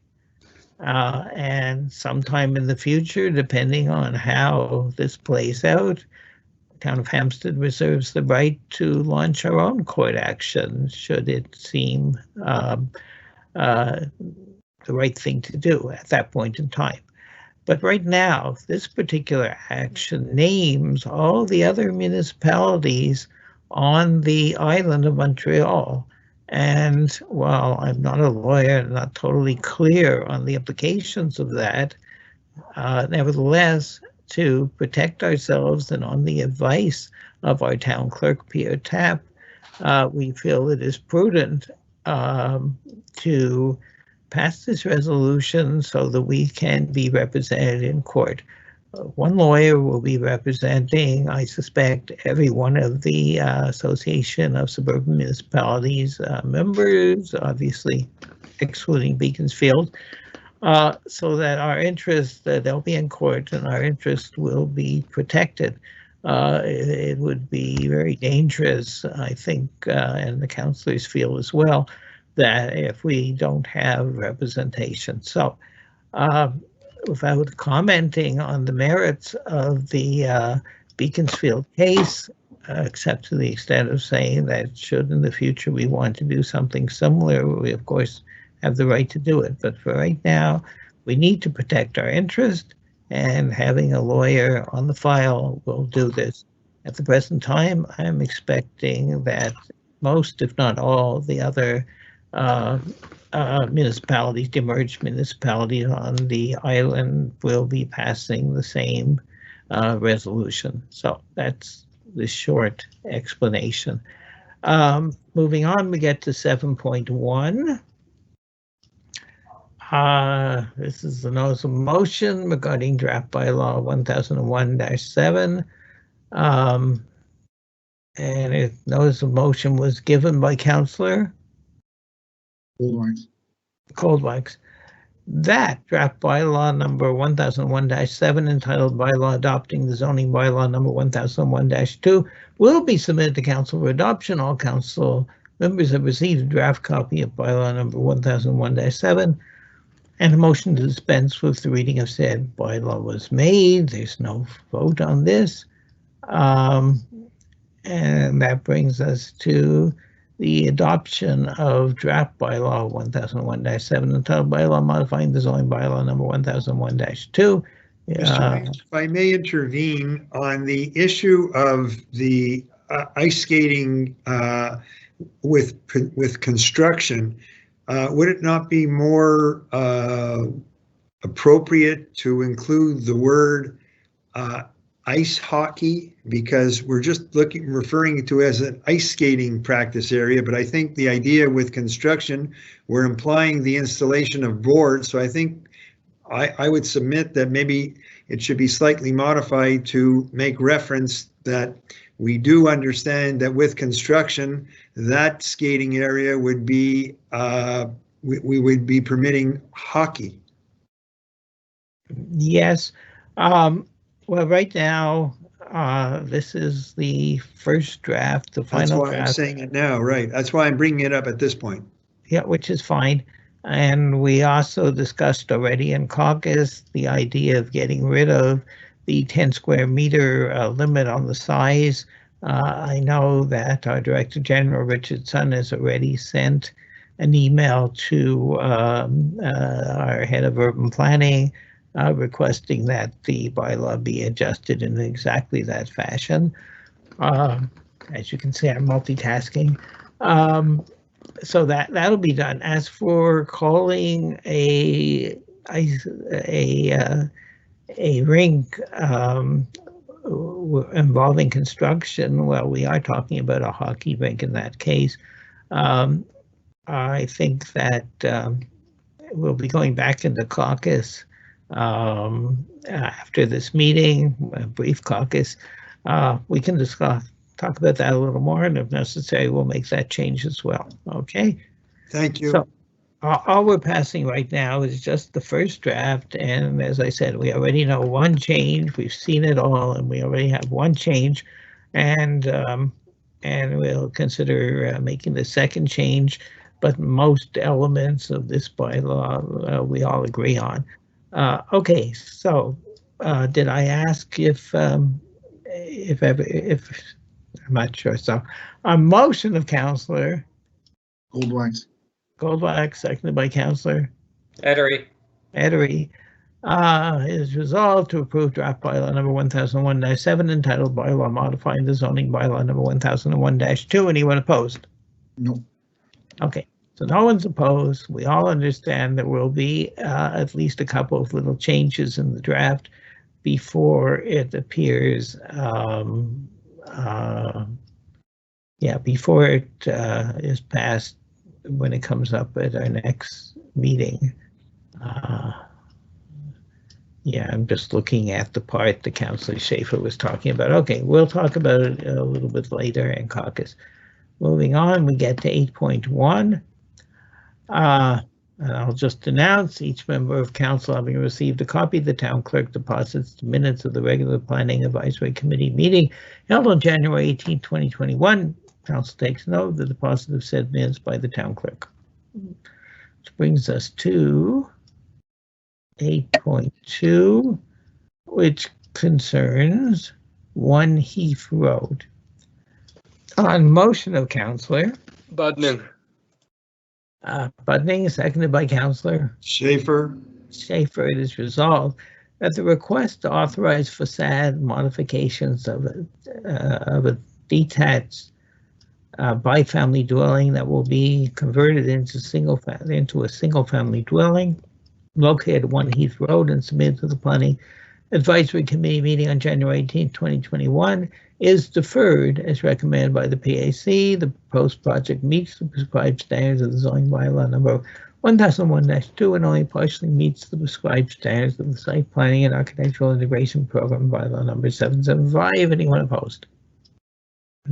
And sometime in the future, depending on how this plays out, the town of Hampstead reserves the right to launch our own court action should it seem the right thing to do at that point in time. But right now, this particular action names all the other municipalities on the island of Montreal. And while I'm not a lawyer and not totally clear on the implications of that, nevertheless, to protect ourselves and on the advice of our town clerk, Pierre Tapp, we feel it is prudent to pass this resolution so that we can be represented in court. One lawyer will be representing, I suspect, every one of the Association of Suburban Municipalities members, obviously excluding Beaconsfield, so that our interest, they'll be in court and our interest will be protected. It would be very dangerous, I think, and the councillors feel as well, that if we don't have representation. So without commenting on the merits of the Beaconsfield case, except to the extent of saying that should in the future we want to do something similar, we of course have the right to do it. But for right now, we need to protect our interest, and having a lawyer on the file will do this. At the present time, I'm expecting that most, if not all, the other municipalities, demerged municipalities on the island will be passing the same resolution. So that's the short explanation. Moving on, we get to 7.1. This is the notice of motion regarding draft bylaw 1001-7. And a notice of motion was given by Councillor Goldwax. That draft bylaw number 1001-7 entitled bylaw adopting the zoning bylaw number 1001-2 will be submitted to council for adoption. All council members have received a draft copy of bylaw number 1001-7, and a motion to dispense with the reading of said bylaw was made. There's no vote on this. And that brings us to the adoption of draft bylaw 1001-7 entitled bylaw modifying the zoning bylaw number 1001-2. If I may intervene on the issue of the ice skating with construction, would it not be more appropriate to include the word ice hockey, because we're just referring to it as an ice skating practice area, but I think the idea with construction, we're implying the installation of boards, so I think I would submit that maybe it should be slightly modified to make reference that we do understand that with construction, that skating area would be, we would be permitting hockey. Yes. Well, right now, this is the first draft, the final draft. That's why I'm saying it now, right? That's why I'm bringing it up at this point. Yeah, which is fine. And we also discussed already in caucus the idea of getting rid of the 10 square meter limit on the size. I know that our Director General, Richardson, has already sent an email to our head of urban planning requesting that the bylaw be adjusted in exactly that fashion. As you can see, I'm multitasking. So that'll be done. As for calling a rink involving construction, well, we are talking about a hockey rink in that case. I think that we'll be going back into caucus after this meeting, a brief caucus. We can talk about that a little more, and if necessary, we'll make that change as well. Okay. Thank you. So all we're passing right now is just the first draft, and as I said, we already know one change. We've seen it all, and we already have one change, and we'll consider making the second change. But most elements of this bylaw we all agree on. Okay, so did I ask if I'm not sure. So a motion of Councillor Goldwax, seconded by Councillor Edery is resolved to approve draft bylaw number 1001-7 entitled bylaw modifying the zoning bylaw number 1001-2. Anyone opposed? No. Okay, so no one's opposed. We all understand there will be at least a couple of little changes in the draft before it appears. Before it is passed when it comes up at our next meeting. I'm just looking at the part that Councillor Schaefer was talking about. Okay, we'll talk about it a little bit later in caucus. Moving on, we get to 8.1. And I'll just announce each member of council having received a copy of the town clerk deposits the minutes of the regular planning advisory committee meeting held on January 18, 2021. Council takes note of the deposit of said minutes by the town clerk. Which brings us to 8.2, which concerns 1 Heath Road. On motion of Councillor Budning. Budning, seconded by Councillor Schaefer, Schaefer, it is resolved that the request to authorize facade modifications of a detached bi-family dwelling that will be converted into a single-family dwelling located at 1 Heath Road and submitted to the Planning Advisory Committee meeting on January 18, 2021 is deferred as recommended by the PAC. The proposed project meets the prescribed standards of the zoning bylaw number 1001-2 and only partially meets the prescribed standards of the site planning and architectural integration program bylaw number 775. Anyone opposed?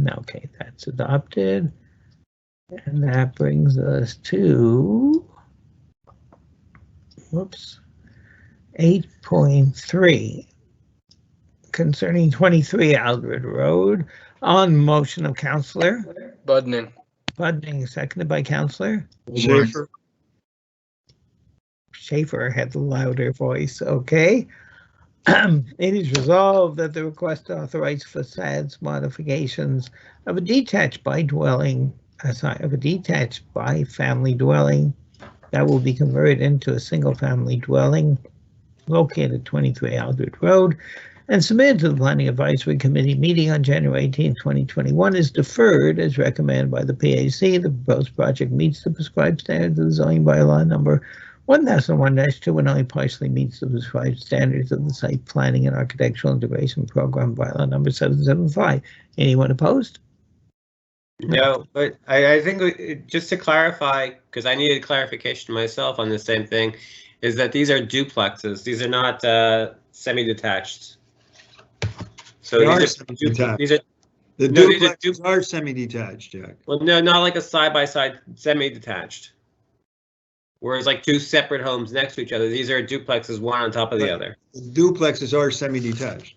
Okay, that's adopted. And that brings us to 8.3 concerning 23 Aldred Road on motion of Councillor Budning. Budning, seconded by Councillor Schaefer, Schaefer had the louder voice. Okay. It is resolved that the request to authorize facades modifications of a detached by-family dwelling that will be converted into a single-family dwelling located at 23 Aldred Road and submitted to the Planning Advisory Committee meeting on January 18, 2021 is deferred as recommended by the PAC. The proposed project meets the prescribed standards of the zoning bylaw number 1001-2 and only partially meets the prescribed standards of the site planning and architectural integration program bylaw number 775. Anyone opposed? No, but I think just to clarify, because I needed clarification myself on the same thing, is that these are duplexes. These are not semi-detached. So They are these are semi-detached. these are the No, these are duplexes are semi-detached, Jack. well, no, not like a side-by-side semi-detached. Whereas like two separate homes next to each other, these are duplexes, one on top of the Right. other. The duplexes are semi-detached.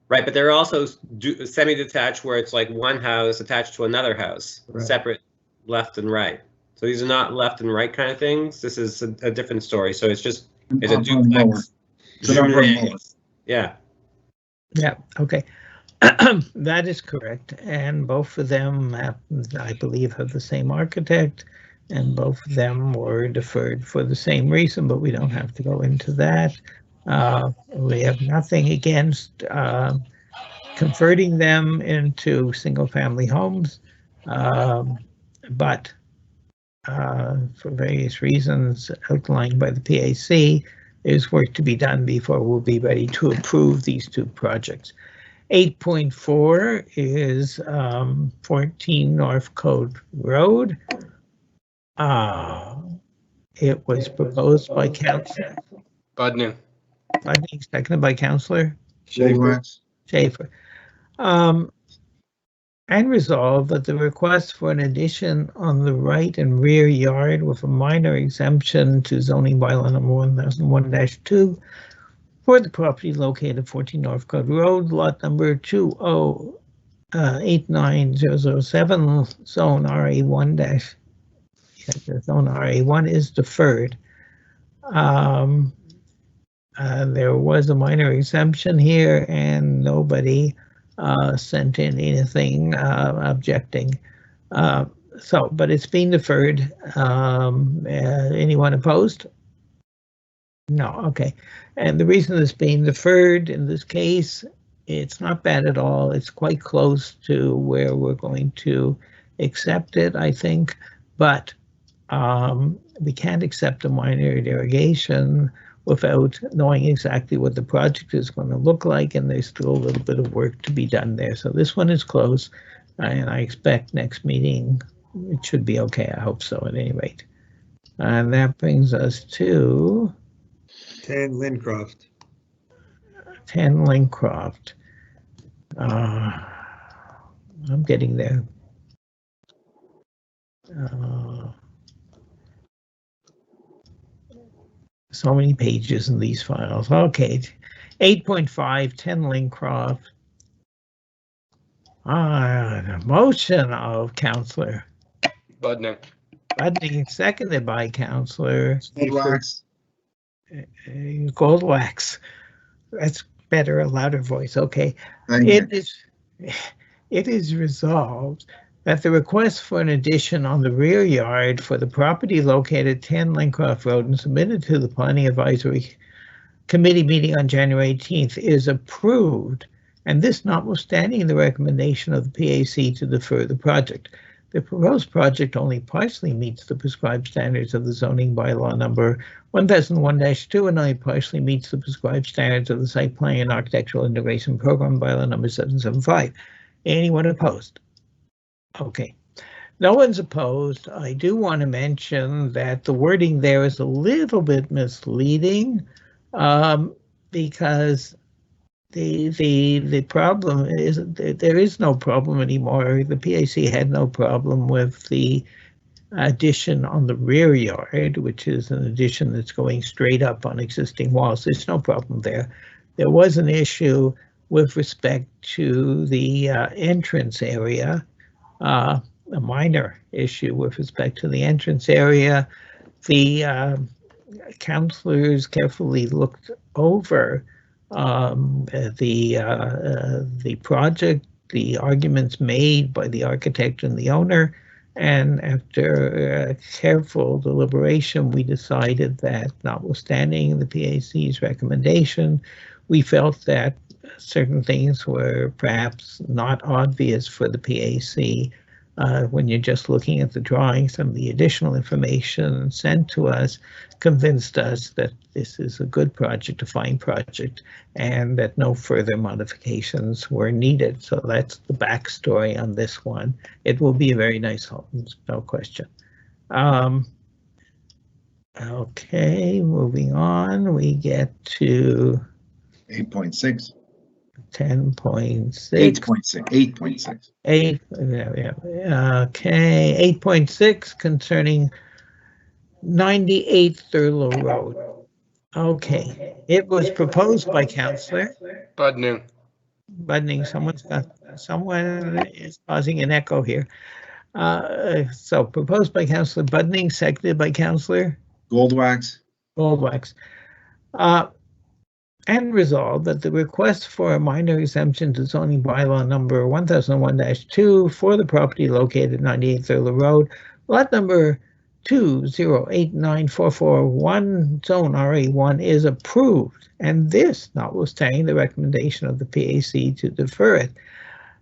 Right, but they're also semi-detached where it's like one house attached to another house, Right. separate left and right. So these are not left and right kind of things. This is a different story. So it's just, it's a duplex. Yeah. Yeah, okay. That is correct. And both of them, I believe, have the same architect, and both of them were deferred for the same reason, but we don't have to go into that. We have nothing against converting them into single-family homes, but for various reasons outlined by the PAC, there's work to be done before we'll be ready to approve these two projects. 8.4 is 14 North Code Road. It was proposed by Councillor Budning. seconded by Councillor Schaefer, Schaefer. And resolve that the request for an addition on the right and rear yard with a minor exemption to zoning bylaw number 1001-2 for the property located at 14 North Code Road, lot number 2089007, zone RA1 the zone RA1 is deferred. There was a minor exemption here and nobody sent in anything objecting. But it's been deferred. Anyone opposed? No, okay. And the reason it's being deferred in this case, it's not bad at all. It's quite close to where we're going to accept it, I think, but we can't accept a minor derogation without knowing exactly what the project is going to look like, and there's still a little bit of work to be done there. So this one is closed, and I expect next meeting it should be okay. I hope so, at any rate. And that brings us to 10 Lincroft. 10 Lincroft. I'm getting there. So many pages in these files. Okay, 8.5, 10 Lincroft. The motion of Councillor Budning. Budning, seconded by Councillor Goldwax. Goldwax. That's better, a louder voice. Okay. Thank you. It is resolved that the request for an addition on the rear yard for the property located 10 Lincroft Road and submitted to the Planning Advisory Committee meeting on January 18th is approved, and this notwithstanding the recommendation of the PAC to defer the project. The proposed project only partially meets the prescribed standards of the zoning bylaw number 1001-2 and only partially meets the prescribed standards of the site planning and architectural integration program bylaw number 775. Anyone opposed? Okay, no one's opposed. I do want to mention that the wording there is a little bit misleading because the problem is there is no problem anymore. The PAC had no problem with the addition on the rear yard, which is an addition that's going straight up on existing walls. There's no problem there. There was an issue with respect to the entrance area, a minor issue with respect to the entrance area. The councillors carefully looked over the project, the arguments made by the architect and the owner, and after careful deliberation, we decided that notwithstanding the PAC's recommendation, we felt that certain things were perhaps not obvious for the PAC when you're just looking at the drawings. Some of the additional information sent to us convinced us that this is a good project, a fine project, and that no further modifications were needed. So that's the backstory on this one. It will be a very nice home, no question. Okay, moving on, we get to 8.6. 10.6. 8.6. 8. Okay, 8.6 concerning 98 Thurlow Road. Okay, it was proposed by Councillor Budning. Someone is causing an echo here. So proposed by Councillor Budning, seconded by Councillor Goldwax. And resolved that the request for a minor exemption to zoning bylaw number 1001-2 for the property located 98 Thurlow Road, lot number 2089441, zone RA1 is approved, and this notwithstanding the recommendation of the PAC to defer it.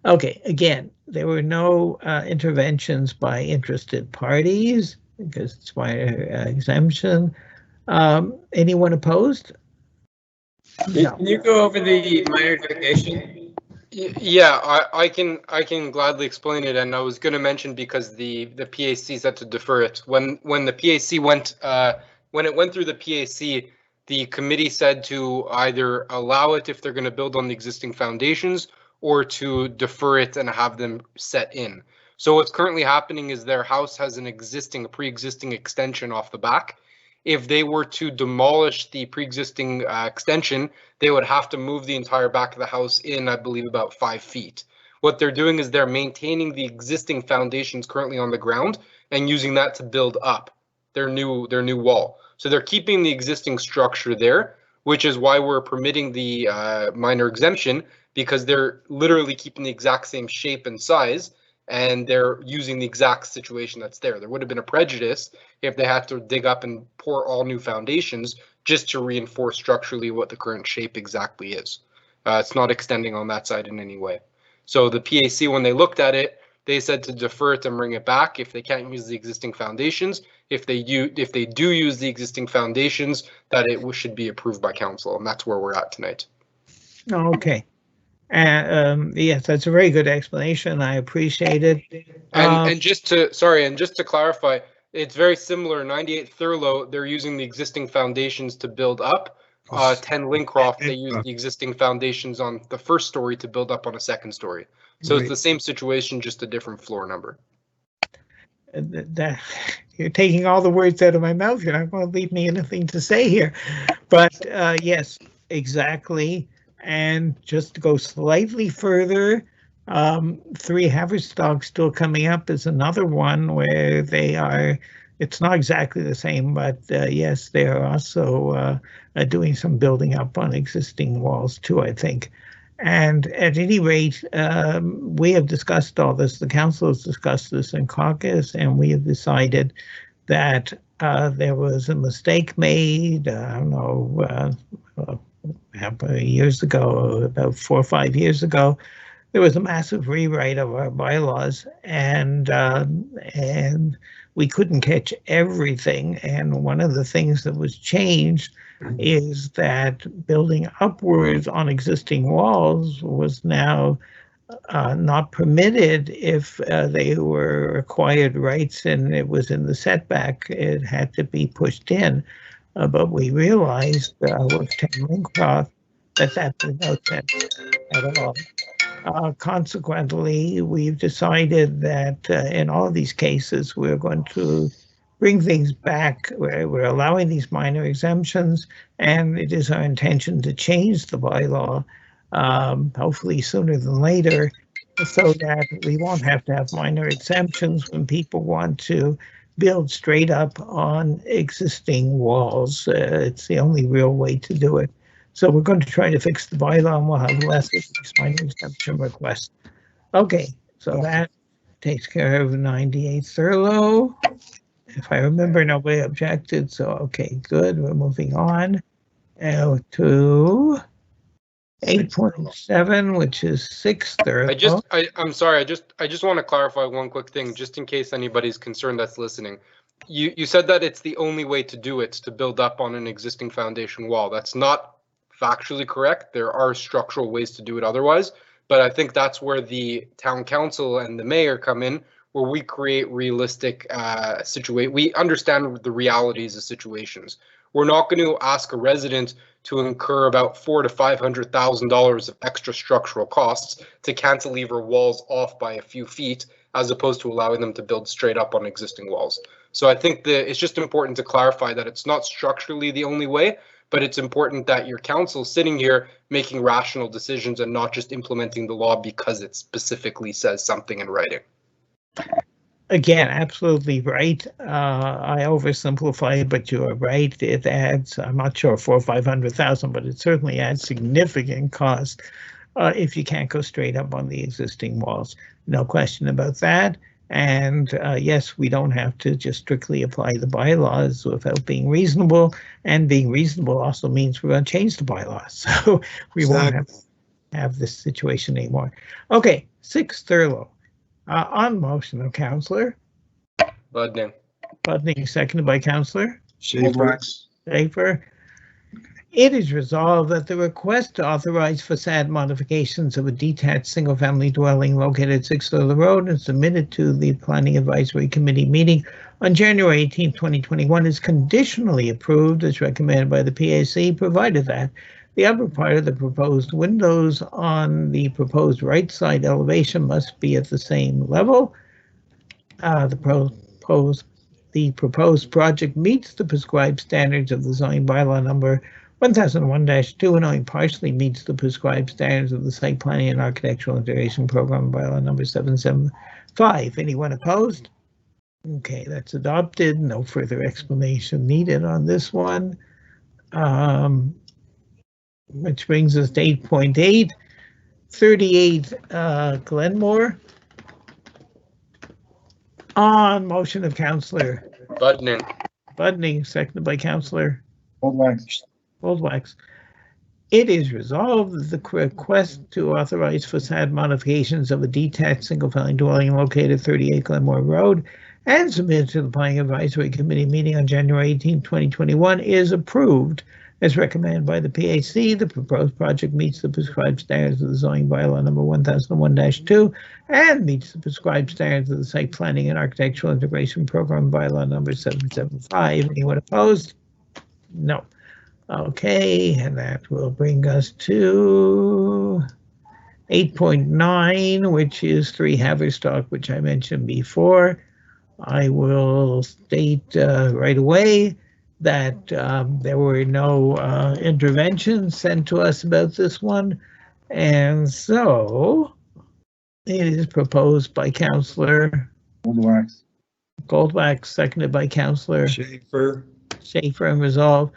Okay, again, there were no interventions by interested parties because it's minor exemption. Anyone opposed? No. Can you go over the minor notification? Yeah, I can gladly explain it, and I was going to mention because the PAC said to defer it. When the PAC went when it went through the PAC, the committee said to either allow it if they're going to build on the existing foundations or to defer it and have them set in. So what's currently happening is their house has a pre-existing extension off the back. If they were to demolish the pre-existing extension, they would have to move the entire back of the house in, I believe, about 5 feet. What they're doing is they're maintaining the existing foundations currently on the ground and using that to build up their new wall. So they're keeping the existing structure there, which is why we're permitting the minor exemption, because they're literally keeping the exact same shape and size, and they're using the exact situation that's there. There would have been a prejudice if they had to dig up and pour all new foundations just to reinforce structurally what the current shape exactly is. It's not extending on that side in any way. So the PAC, when they looked at it, they said to defer it and bring it back if they can't use the existing foundations. If they do use the existing foundations, that it should be approved by council, and that's where we're at tonight. Okay. Yes, that's a very good explanation. I appreciate it. And just to clarify, it's very similar. 98 Thurlow, they're using the existing foundations to build up. 10 Lincroft, they use the existing foundations on the first story to build up on a second story. So it's the same situation, just a different floor number. You're taking all the words out of my mouth. You're not going to leave me anything to say here. But yes, exactly. And just to go slightly further, 3 Haverstock still coming up is another one where they are It's not exactly the same, but yes, they are also doing some building up on existing walls too, I think. And at any rate, we have discussed all this. The council has discussed this in caucus, and we have decided that there was a mistake made. I don't know, how many years ago, about 4 or 5 years ago. There was a massive rewrite of our bylaws, and we couldn't catch everything. And one of the things that was changed is that building upwards on existing walls was now not permitted if they were acquired rights and it was in the setback. It had to be pushed in. But we realized with Tim Lincroft that made no sense at all. Consequently, we've decided that in all these cases, we're going to bring things back. We're allowing these minor exemptions, and it is our intention to change the bylaw, hopefully sooner than later, so that we won't have to have minor exemptions when people want to build straight up on existing walls. It's the only real way to do it. So we're going to try to fix the bylaw, and we'll have less of these minor exemption requests. Okay, so that takes care of 98 Thurlow. If I remember, nobody objected, so okay, good. We're moving on now to 8.7, which is 6 Thurlow. I'm sorry. I just want to clarify one quick thing, just in case anybody's concerned that's listening. You said that it's the only way to do it, to build up on an existing foundation wall. That's not factually correct. There are structural ways to do it otherwise, but I think that's where the town council and the mayor come in, where we create realistic we understand the realities of situations. We're not going to ask a resident to incur about $400,000 to $500,000 of extra structural costs to cantilever walls off by a few feet, as opposed to allowing them to build straight up on existing walls. So I think that it's just important to clarify that it's not structurally the only way, but it's important that your council sitting here making rational decisions and not just implementing the law because it specifically says something in writing. Again, absolutely right. I oversimplify, but you are right. It adds, I'm not sure, 400,000 or 500,000, but it certainly adds significant cost if you can't go straight up on the existing walls. No question about that. And yes, we don't have to just strictly apply the bylaws without being reasonable. And being reasonable also means we're going to change the bylaws. So we won't have this situation anymore. Okay, 6 Thurlow. On motion of Councillor Budning. Budning, seconded by Councillor Schaefer. It is resolved that the request to authorize facade modifications of a detached single-family dwelling located at 6 Thurlow Road and submitted to the Planning Advisory Committee meeting on January 18, 2021 is conditionally approved as recommended by the PAC, provided that the upper part of the proposed windows on the proposed right side elevation must be at the same level. The proposed project meets the prescribed standards of the zoning bylaw number 1001-2 and only partially meets the prescribed standards of the site planning and architectural integration program bylaw number 775. Anyone opposed? Okay, that's adopted. No further explanation needed on this one. Which brings us to 8.8, 38 Glenmore. On motion of Councillor Budning, seconded by Councillor Goldwax. It is resolved that the request to authorize facade modifications of a detached single-family dwelling located at 38 Glenmore Road and submitted to the Planning Advisory Committee meeting on January 18, 2021 is approved. As recommended by the PAC, the proposed project meets the prescribed standards of the zoning bylaw number 1001-2 and meets the prescribed standards of the site planning and architectural integration program bylaw number 775. Anyone opposed? No. Okay, and that will bring us to 8.9, which is 3 Haverstock, which I mentioned before. I will state right away that there were no interventions sent to us about this one, and so it is proposed by Councillor Goldbach, seconded by Councillor Schaefer. Schaefer, and resolved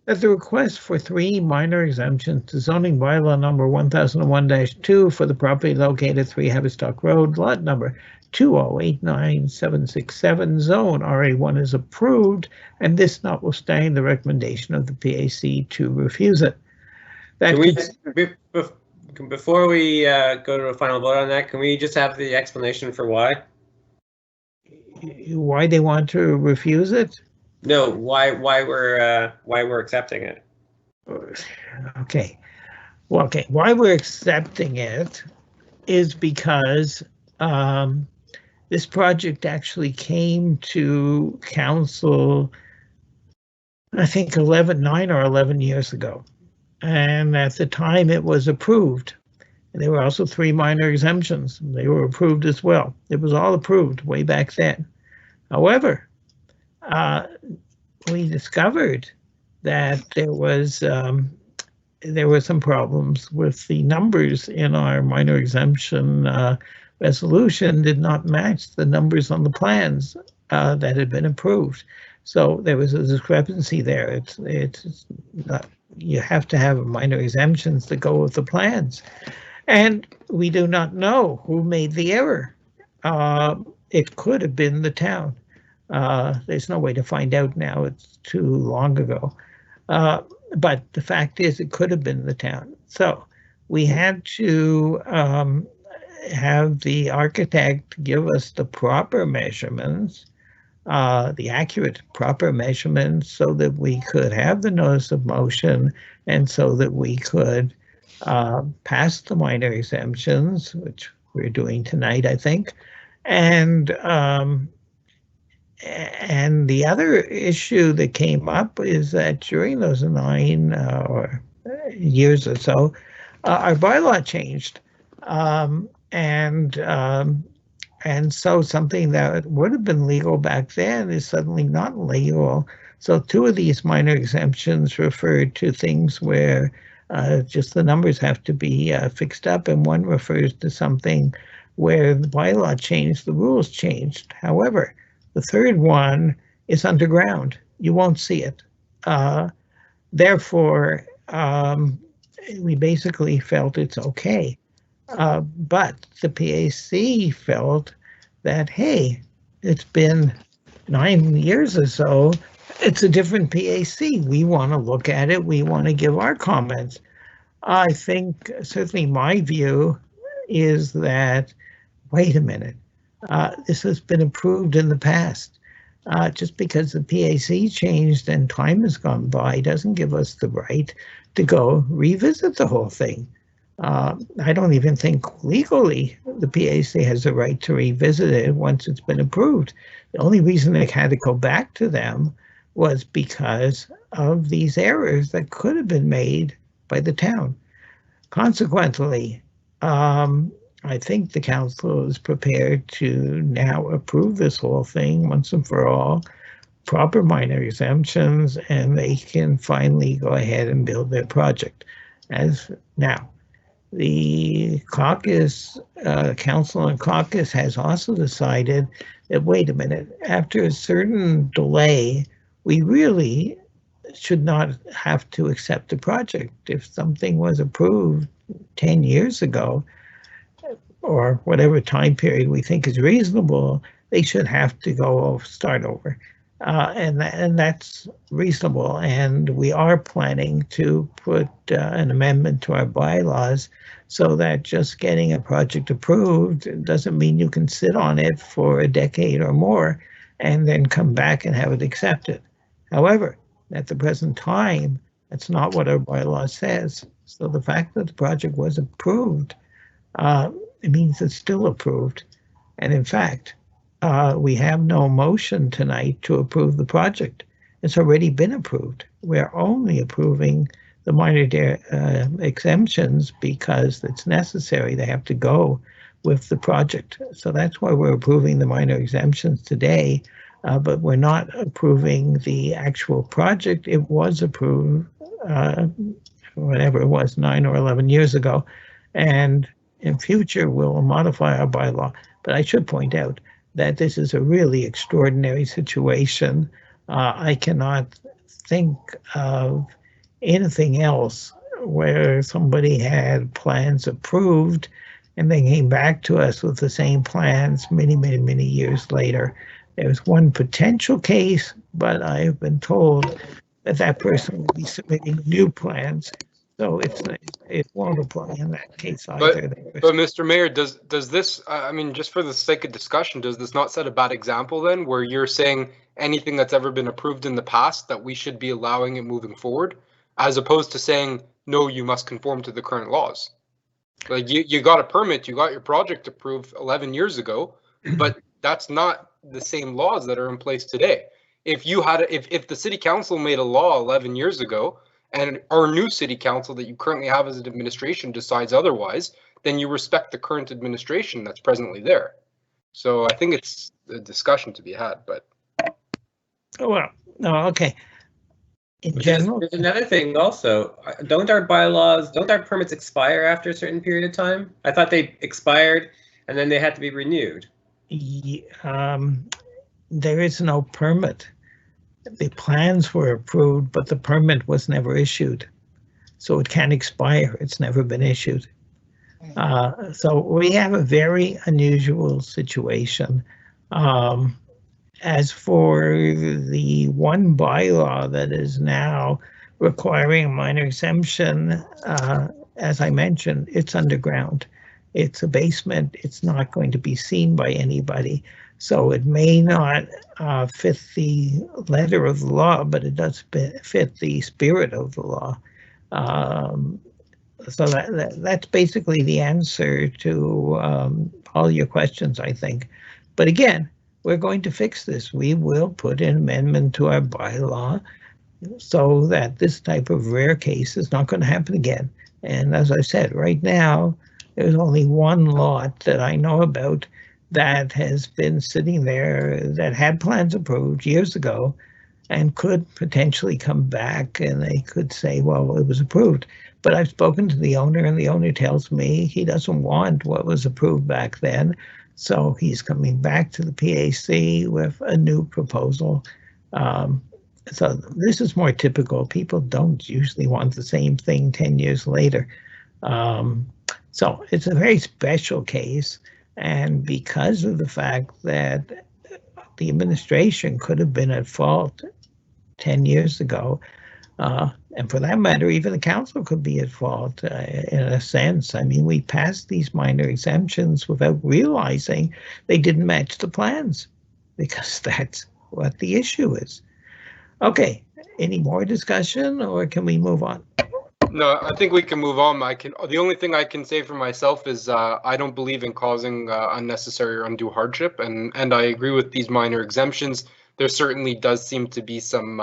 that the request for 3 minor exemptions to zoning bylaw number 1001-2 for the property located at 3 Haverstock Road, lot number 2089767, zone RA1 is approved, and this notwithstanding the recommendation of the PAC to refuse it. That Can we, before we go to a final vote on that, can we just have the explanation for why? Why they want to refuse it? No, why we're accepting it? Okay. Well, okay. Why we're accepting it is because this project actually came to council, I think 9 or 11 years ago. And at the time it was approved. And there were also 3 minor exemptions. They were approved as well. It was all approved way back then. However, we discovered that there were some problems with the numbers in our minor exemption resolution did not match the numbers on the plans that had been approved. So there was a discrepancy there. It's not, you have to have minor exemptions to go with the plans. And we do not know who made the error. It could have been the town. There's no way to find out now, it's too long ago. But the fact is it could have been the town. So we had to have the architect give us the proper measurements, the accurate proper measurements, so that we could have the notice of motion and so that we could pass the minor exemptions, which we're doing tonight, I think. And the other issue that came up is that during those 9 or years or so, our bylaw changed. And so something that would have been legal back then is suddenly not legal. So 2 of these minor exemptions referred to things where just the numbers have to be fixed up, and one refers to something where the bylaw changed, the rules changed. However, the 3rd one is underground. You won't see it. Therefore, we basically felt it's okay. But the PAC felt that, hey, it's been 9 years or so. It's a different PAC. We want to look at it. We want to give our comments. I think certainly my view is that, wait a minute, this has been approved in the past. Just because the PAC changed and time has gone by doesn't give us the right to go revisit the whole thing. I don't even think legally the PAC has the right to revisit it once it's been approved. The only reason it had to go back to them was because of these errors that could have been made by the town. Consequently, I think the council is prepared to now approve this whole thing once and for all, proper minor exemptions, and they can finally go ahead and build their project. As now, the caucus, council and caucus has also decided that, wait a minute, after a certain delay, we really should not have to accept the project. If something was approved 10 years ago, or whatever time period we think is reasonable, they should have to go start over. And that's reasonable. And we are planning to put an amendment to our bylaws so that just getting a project approved doesn't mean you can sit on it for a decade or more and then come back and have it accepted. However, at the present time, that's not what our bylaw says. So the fact that the project was approved, it means it's still approved. And in fact, we have no motion tonight to approve the project. It's already been approved. We're only approving the minor exemptions because it's necessary. They have to go with the project. So that's why we're approving the minor exemptions today, but we're not approving the actual project. It was approved, whatever it was, 9 or 11 years ago. And in future, we'll modify our bylaw. But I should point out that this is a really extraordinary situation. I cannot think of anything else where somebody had plans approved and they came back to us with the same plans many years later. There's one potential case, but I have been told that that person will be submitting new plans. So it won't apply in that case either. But Mr. Mayor, does this, I mean, just for the sake of discussion, does this not set a bad example then, where you're saying anything that's ever been approved in the past that we should be allowing it moving forward, as opposed to saying, no, you must conform to the current laws? Like you got a permit, you got your project approved 11 years ago, but that's not the same laws that are in place today. If you had, if the city council made a law 11 years ago, and our new city council that you currently have as an administration decides otherwise, then you respect the current administration that's presently there. So I think it's a discussion to be had, but. Oh, well, no, okay. In general, there's another thing also. Don't our permits expire after a certain period of time? I thought they expired and then they had to be renewed. There is no permit. The plans were approved, but the permit was never issued. So it can't expire. It's never been issued. So we have a very unusual situation. As for the one bylaw that is now requiring a minor exemption, as I mentioned, it's underground. It's a basement. It's not going to be seen by anybody. So it may not fit the letter of the law, but it does fit the spirit of the law. So that's basically the answer to all your questions, I think. But again, we're going to fix this. We will put an amendment to our bylaw so that this type of rare case is not going to happen again. And as I said, right now, there's only one lot that I know about that has been sitting there that had plans approved years ago and could potentially come back and they could say, well, it was approved. But I've spoken to the owner and the owner tells me he doesn't want what was approved back then. So he's coming back to the PAC with a new proposal. So this is more typical. People don't usually want the same thing 10 years later. So it's a very special case. And because of the fact that the administration could have been at fault 10 years ago, and for that matter, even the council could be at fault in a sense. I mean, we passed these minor exemptions without realizing they didn't match the plans, because that's what the issue is. Okay, any more discussion or can we move on? No, I think we can move on. The only thing I can say for myself is I don't believe in causing unnecessary or undue hardship, and I agree with these minor exemptions. There certainly does seem to be some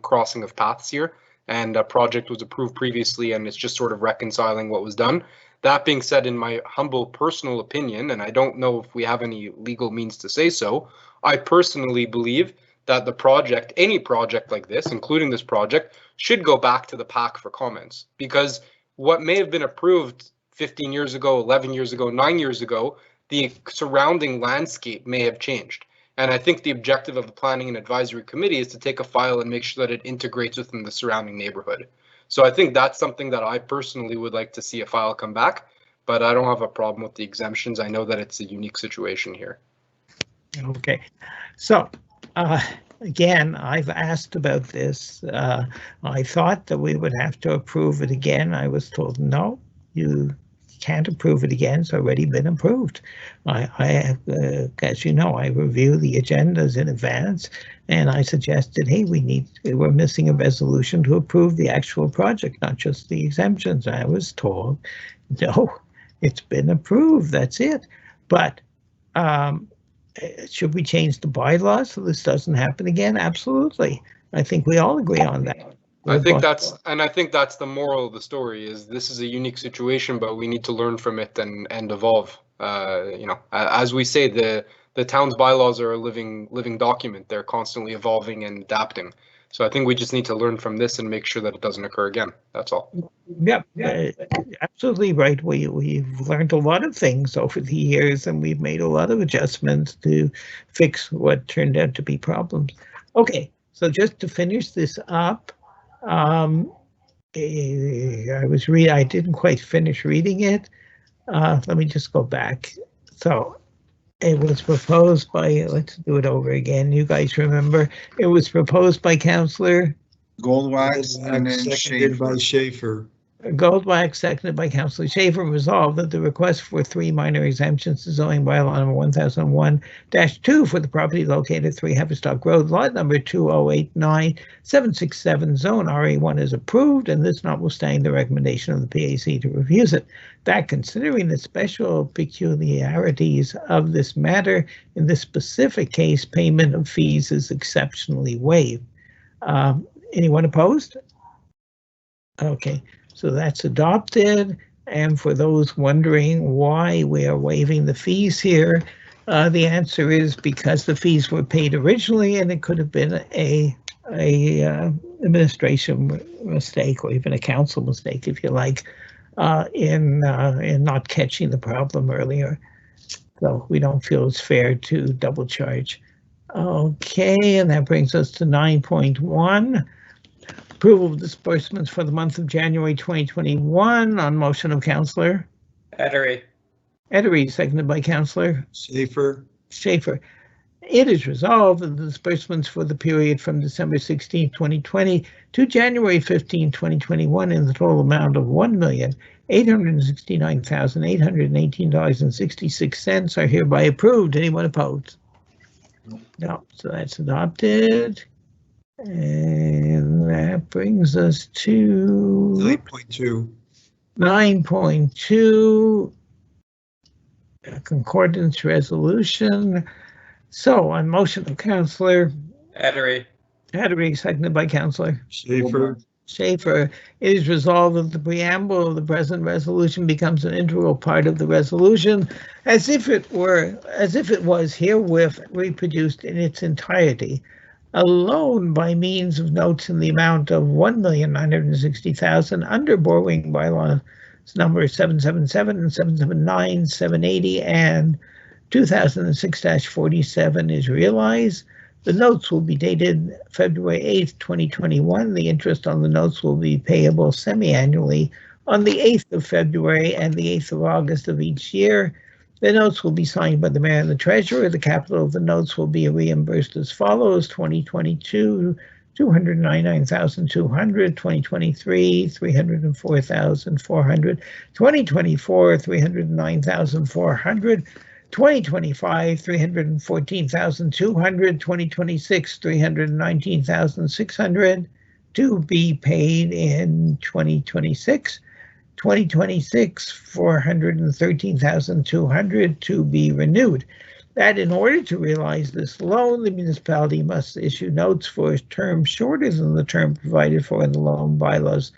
crossing of paths here, and a project was approved previously, and it's just sort of reconciling what was done. That being said, in my humble personal opinion, and I don't know if we have any legal means to say so, I personally believe that the project, any project like this, including this project, should go back to the PAC for comments, because what may have been approved 15 years ago, 11 years ago, 9 years ago, the surrounding landscape may have changed. And I think the objective of the Planning and Advisory Committee is to take a file and make sure that it integrates within the surrounding neighborhood. So I think that's something that I personally would like to see a file come back, but I don't have a problem with the exemptions. I know that it's a unique situation here. Okay, so again, I've asked about this. I thought that we would have to approve it again. I was told, no, you can't approve it again. It's already been approved. I have, as you know, I review the agendas in advance, and I suggested, hey, we're missing a resolution to approve the actual project, not just the exemptions. I was told, no, it's been approved. That's it. But should we change the bylaws so this doesn't happen again? Absolutely. I think we all agree on that. I think that's the moral of the story, is this is a unique situation, but we need to learn from it and evolve. You know, as we say, the town's bylaws are a living document. They're constantly evolving and adapting. So I think we just need to learn from this and make sure that it doesn't occur again. That's all. Yep, absolutely right. We've learned a lot of things over the years, and we've made a lot of adjustments to fix what turned out to be problems. Okay, so just to finish this up, I didn't quite finish reading it. Let me just go back. So it was proposed by, let's do it over again. You guys remember, it was proposed by Councillor Goldwax and then Seconded by Schaefer. Schaefer. Goldwax, seconded by Councillor Schaefer, resolved that the request for 3 minor exemptions to zoning bylaw number 1001-2 for the property located at 3 Haverstock Road, lot number 2089767, zone RA1 is approved, and this notwithstanding the recommendation of the PAC to refuse it. That considering the special peculiarities of this matter, in this specific case, payment of fees is exceptionally waived. Anyone opposed? Okay. So that's adopted, and for those wondering why we are waiving the fees here, the answer is because the fees were paid originally, and it could have been a administration mistake or even a council mistake, if you like, in not catching the problem earlier. So we don't feel it's fair to double charge. Okay, and that brings us to 9.1. Approval of disbursements for the month of January 2021 on motion of Councillor Edery. Edery, seconded by Councillor Schaefer. Schaefer. It is resolved that the disbursements for the period from December 16, 2020 to January 15, 2021 in the total amount of $1,869,818.66 are hereby approved. Anyone opposed? No, so that's adopted. And that brings us to 9.2. 9.2, a concordance resolution. So on motion of Councillor Edery. Edery, seconded by Councillor Schaefer. Schaefer, it is resolved that the preamble of the present resolution becomes an integral part of the resolution, as if it was herewith reproduced in its entirety. A loan by means of notes in the amount of $1,960,000 under borrowing bylaws number 777 and 779, 780 and 2006-47 is realized. The notes will be dated February 8th, 2021. The interest on the notes will be payable semi-annually on the 8th of February and the 8th of August of each year. The notes will be signed by the mayor and the treasurer. The capital of the notes will be reimbursed as follows: 2022, $299,200, 2023, $304,400, 2024, $309,400, 2025, $314,200, 2026, $319,600 to be paid in 2026. 2026, $413,200 to be renewed. That in order to realize this loan, the municipality must issue notes for a term shorter than the term provided for in the loan bylaws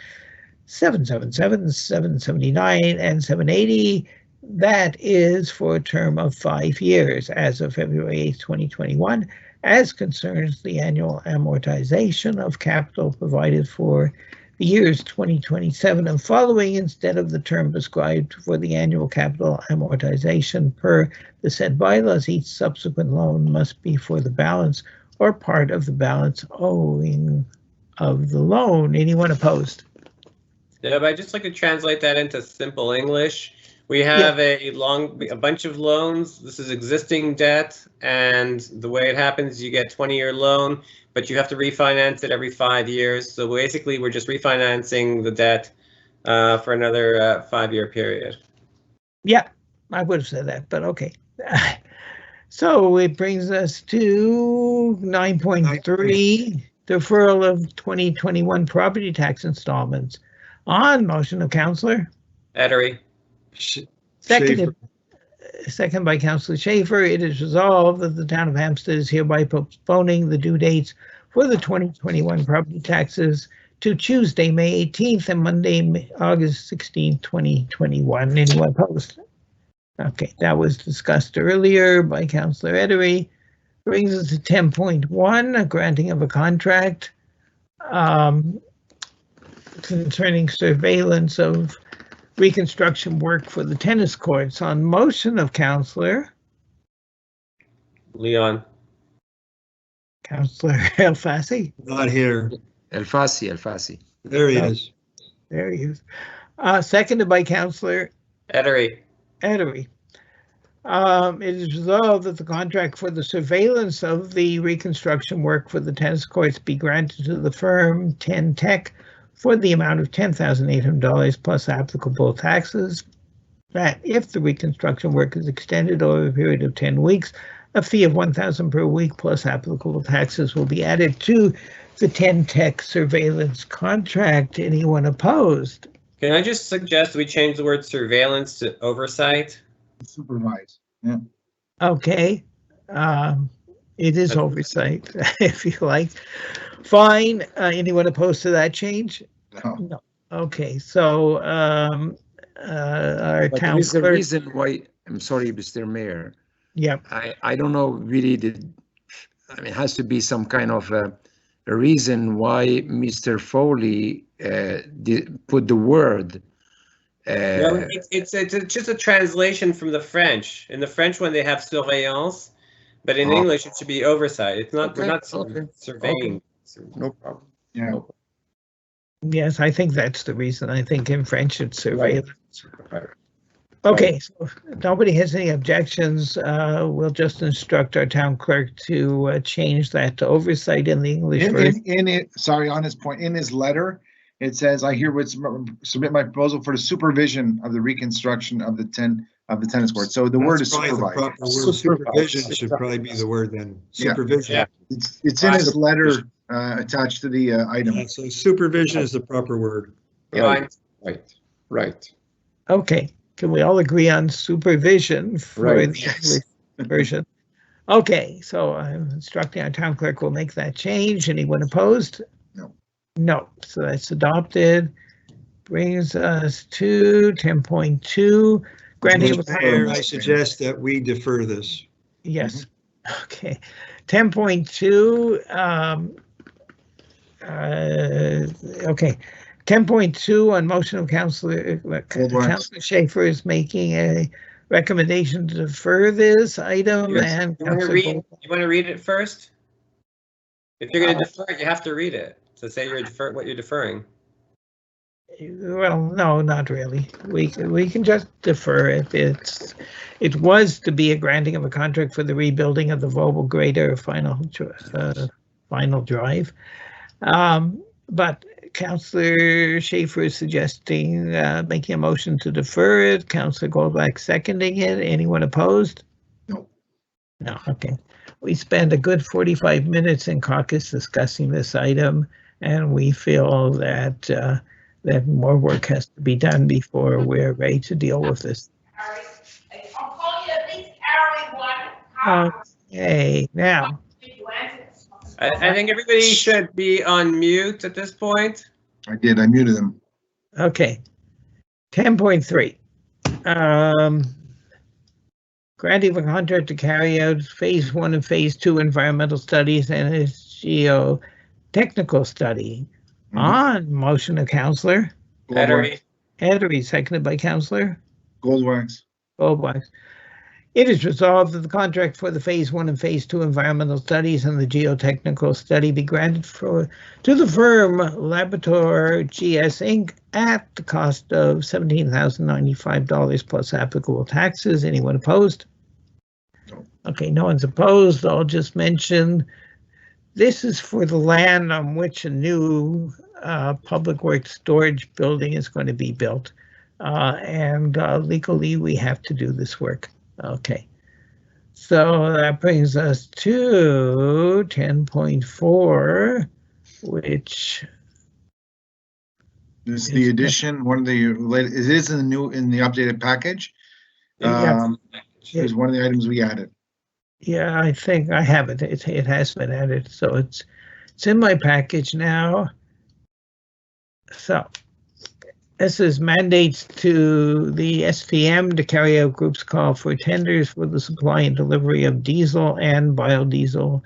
777, 779, and 780. That is for a term of 5 years as of February 8, 2021, as concerns the annual amortization of capital provided for the years 2027 and following, instead of the term prescribed for the annual capital amortization per the said bylaws. Each subsequent loan must be for the balance or part of the balance owing of the loan. Anyone opposed? Yeah, but I'd just like to translate that into simple English. We have a bunch of loans. This is existing debt, and the way it happens, you get 20-year loan, but you have to refinance it every 5 years. So basically, we're just refinancing the debt for another 5-year period. Yeah, I would have said that, but okay. So it brings us to 9.3, deferral of 2021 property tax installments. On motion of Councillor Edery. Seconded, second by Councillor Schaefer, it is resolved that the town of Hampstead is hereby postponing the due dates for the 2021 property taxes to Tuesday, May 18th and Monday, August 16th, 2021. Anyone opposed? Okay, that was discussed earlier by Councillor Edery. Brings us to 10.1, a granting of a contract concerning surveillance of reconstruction work for the tennis courts. On motion of Councillor Leon. Elfassi. Not here. Elfassi. There he Oh. is. There he is. Seconded by Councillor Edery. Edery. It is resolved that the contract for the surveillance of the reconstruction work for the tennis courts be granted to the firm 10 Tech for the amount of $10,800 plus applicable taxes. That if the reconstruction work is extended over a period of 10 weeks, a fee of $1,000 per week plus applicable taxes will be added to the 10 Tech surveillance contract. Anyone opposed? Can I just suggest we change the word surveillance to oversight? Supervise. Okay, it is oversight, if you like. Fine, anyone opposed to that change? No. Okay, so, our But town there is a clerk, reason why, I'm sorry, Mr. Mayor, yep, I don't know really it has to be some kind of a reason why Mr. Foley put the word. No, it's just a translation from the French. In the French one, they have surveillance, but in Oh. English, it should be oversight. It's not, we're Okay, not okay, surveying. No problem. Yeah. yes, I think that's the reason. I think in French it's surveillance. Right. Okay, so if nobody has any objections, we'll just instruct our town clerk to change that to oversight in the English version. Sorry, on his point, in his letter, it says, I herewith submit my proposal for the supervision of the reconstruction of the tennis court. So the word is That's probably the supervise. proper word. Supervision should probably be the word then. Yeah. Supervision. Yeah. It's in his letter attached to the item. Yeah, so supervision is the proper word. Fine. Right. Okay, can we all agree on supervision for Right. the English version? Okay, so I'm instructing our town clerk will make that change. Anyone opposed? No. No, so that's adopted. Brings us to 10.2, granting of a Mr. Mayor, I contract. suggest that we defer this. Yes, okay. 10.2, okay. 10.2 on motion of Councillor Schaefer is making a recommendation to defer this item. Yes. And You want to Councillor read it first? If you're going to defer it, you have to read it. So say what you're deferring. Well, no, not really. We can just defer it. It was to be a granting of a contract for the rebuilding of the Vobel Grader final drive. But Councillor Schaefer is suggesting making a motion to defer it. Councillor Goldblack seconding it. Anyone opposed? No. No, okay. We spent a good 45 minutes in caucus discussing this item, and we feel that that more work has to be done before we're ready to deal with this. I'll call you at least everyone. Okay, now, I think everybody should be on mute at this point. I did, I muted them. okay. 10.3. Granting of a contract to carry out phase 1 and phase 2 environmental studies and a geotechnical study. On motion of Councillor Edery. Edery, seconded by Councillor Goldwax. Goldwax. It is resolved that the contract for the phase 1 and phase 2 environmental studies and the geotechnical study be granted to the firm Laborator GS Inc. at the cost of $17,095 plus applicable taxes. Anyone opposed? No. Okay, no one's opposed. I'll just mention this is for the land on which a new public works storage building is going to be built. And legally, we have to do this work. Okay, so that brings us to 10.4, which This is the addition, one of the, it is in the updated package. Is one of the items we added. yeah, I think I have it. It has been added, so it's in my package now. So this is mandates to the STM to carry out group's call for tenders for the supply and delivery of diesel and biodiesel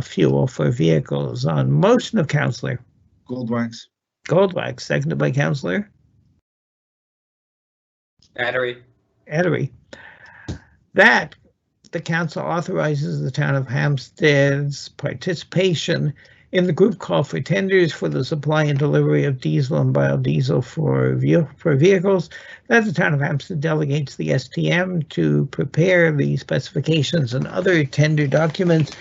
fuel for vehicles. On motion of Councillor Goldwax. Goldwax, seconded by Councillor Battery. Edery. That the council authorizes the town of Hampstead's participation in the group call for tenders for the supply and delivery of diesel and biodiesel for vehicles. That the town of Hampstead delegates the STM to prepare the specifications and other tender documents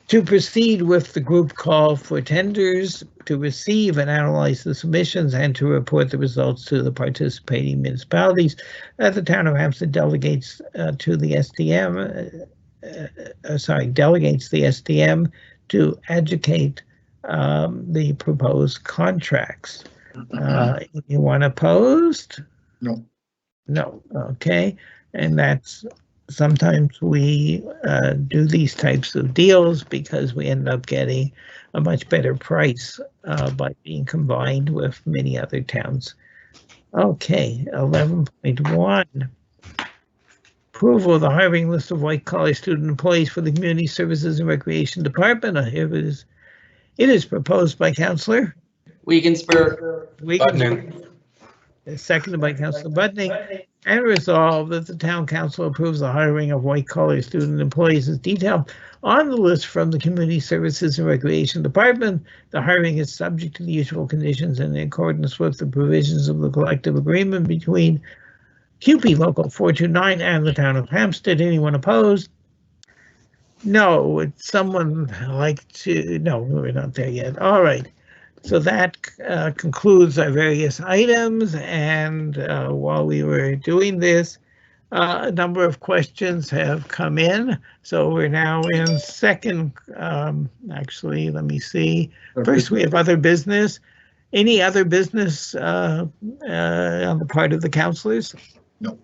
to proceed with the group call for tenders, to receive and analyze the submissions, and to report the results to the participating municipalities. That the town of Hampstead delegates to the STM, delegates the STM to educate the proposed contracts. Anyone opposed? No. No. Okay. And that's sometimes we do these types of deals because we end up getting a much better price by being combined with many other towns. Okay, 11.1. Approval of the hiring list of white-collar student employees for the Community Services and Recreation Department. It is proposed by Councillor Weigensberg. Budnick. Seconded by Councillor Budnick, and resolved that the town council approves the hiring of white-collar student employees as detailed on the list from the Community Services and Recreation Department. The hiring is subject to the usual conditions and in accordance with the provisions of the collective agreement between QP Local 429 and the town of Hampstead. Anyone opposed? No. Would someone like to? No, we're not there yet. All right. So that concludes our various items, and while we were doing this, a number of questions have come in. So we're now in second, actually, let me see. First, we have other business. Any other business on the part of the councillors? No.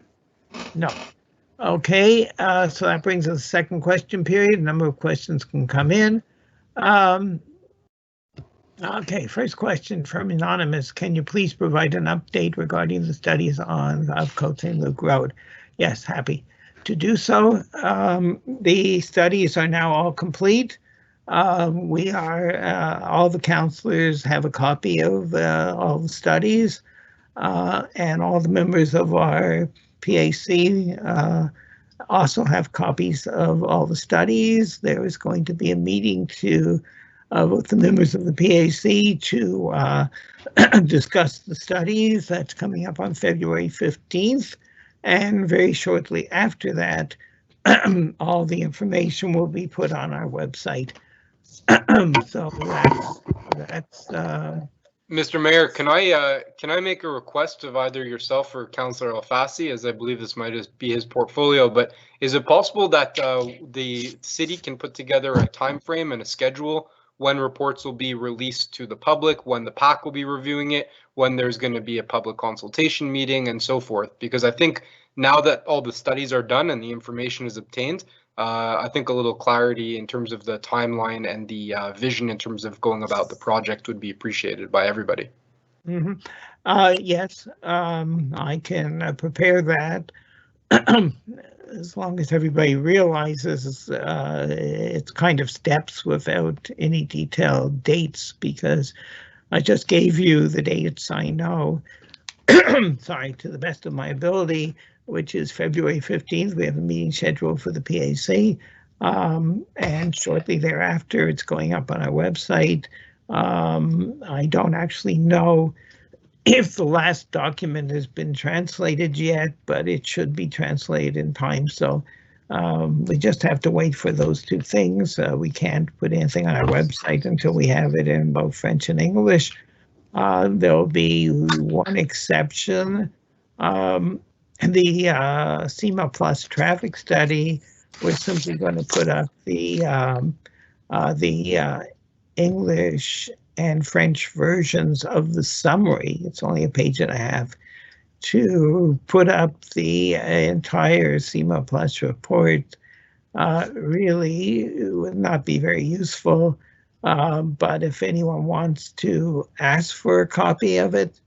No. Okay, so that brings us to the second question period. A number of questions can come in. Okay, first question from Anonymous. Can you please provide an update regarding the studies on Cote St. Luc Road? Yes, happy to do so. The studies are now all complete. We are, all the councillors have a copy of all the studies, and all the members of our PAC also have copies of all the studies. There is going to be a meeting with the members of the PAC to discuss the studies. That's coming up on February 15th. And very shortly after that, all the information will be put on our website. So that's Mr. Mayor, can I make a request of either yourself or Councillor Alfasi, as I believe this might be his portfolio, but is it possible that the city can put together a time frame and a schedule when reports will be released to the public, when the PAC will be reviewing it, when there's going to be a public consultation meeting, and so forth? Because I think now that all the studies are done and the information is obtained, I think a little clarity in terms of the timeline and the vision in terms of going about the project would be appreciated by everybody. Mm-hmm. Yes, I can prepare that. As long as everybody realizes it's kind of steps without any detailed dates, because I just gave you the dates I know, sorry, to the best of my ability, which is February 15th. We have a meeting scheduled for the PAC, and shortly thereafter it's going up on our website. I don't actually know if the last document has been translated yet, but it should be translated in time. So we just have to wait for those two things. We can't put anything on our website until we have it in both French and English. There'll be one exception. The CEMA Plus traffic study, we're simply going to put up the English and French versions of the summary. It's only a page and a half. To put up the entire CEMA Plus report really would not be very useful. But if anyone wants to ask for a copy of it,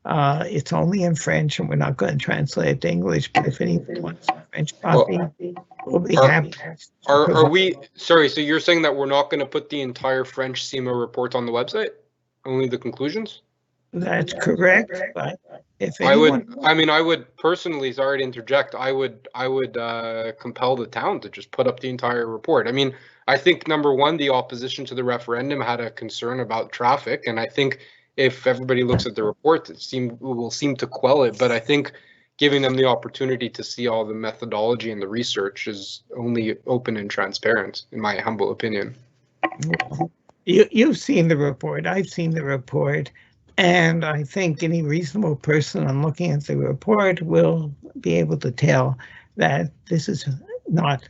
it's only in French and we're not going to translate it to English. But if anyone wants a French copy, we'll be happy. Are we, sorry, so you're saying that we're not going to put the entire French CEMA report on the website? Only the conclusions? That's correct, but if I anyone, would personally, sorry to interject, I would compel the town to just put up the entire report. I mean, I think number one, the opposition to the referendum had a concern about traffic, and I think if everybody looks at the report, it will seem to quell it. But I think giving them the opportunity to see all the methodology and the research is only open and transparent, in my humble opinion. you've seen the report, I've seen the report, and I think any reasonable person on looking at the report will be able to tell that this is not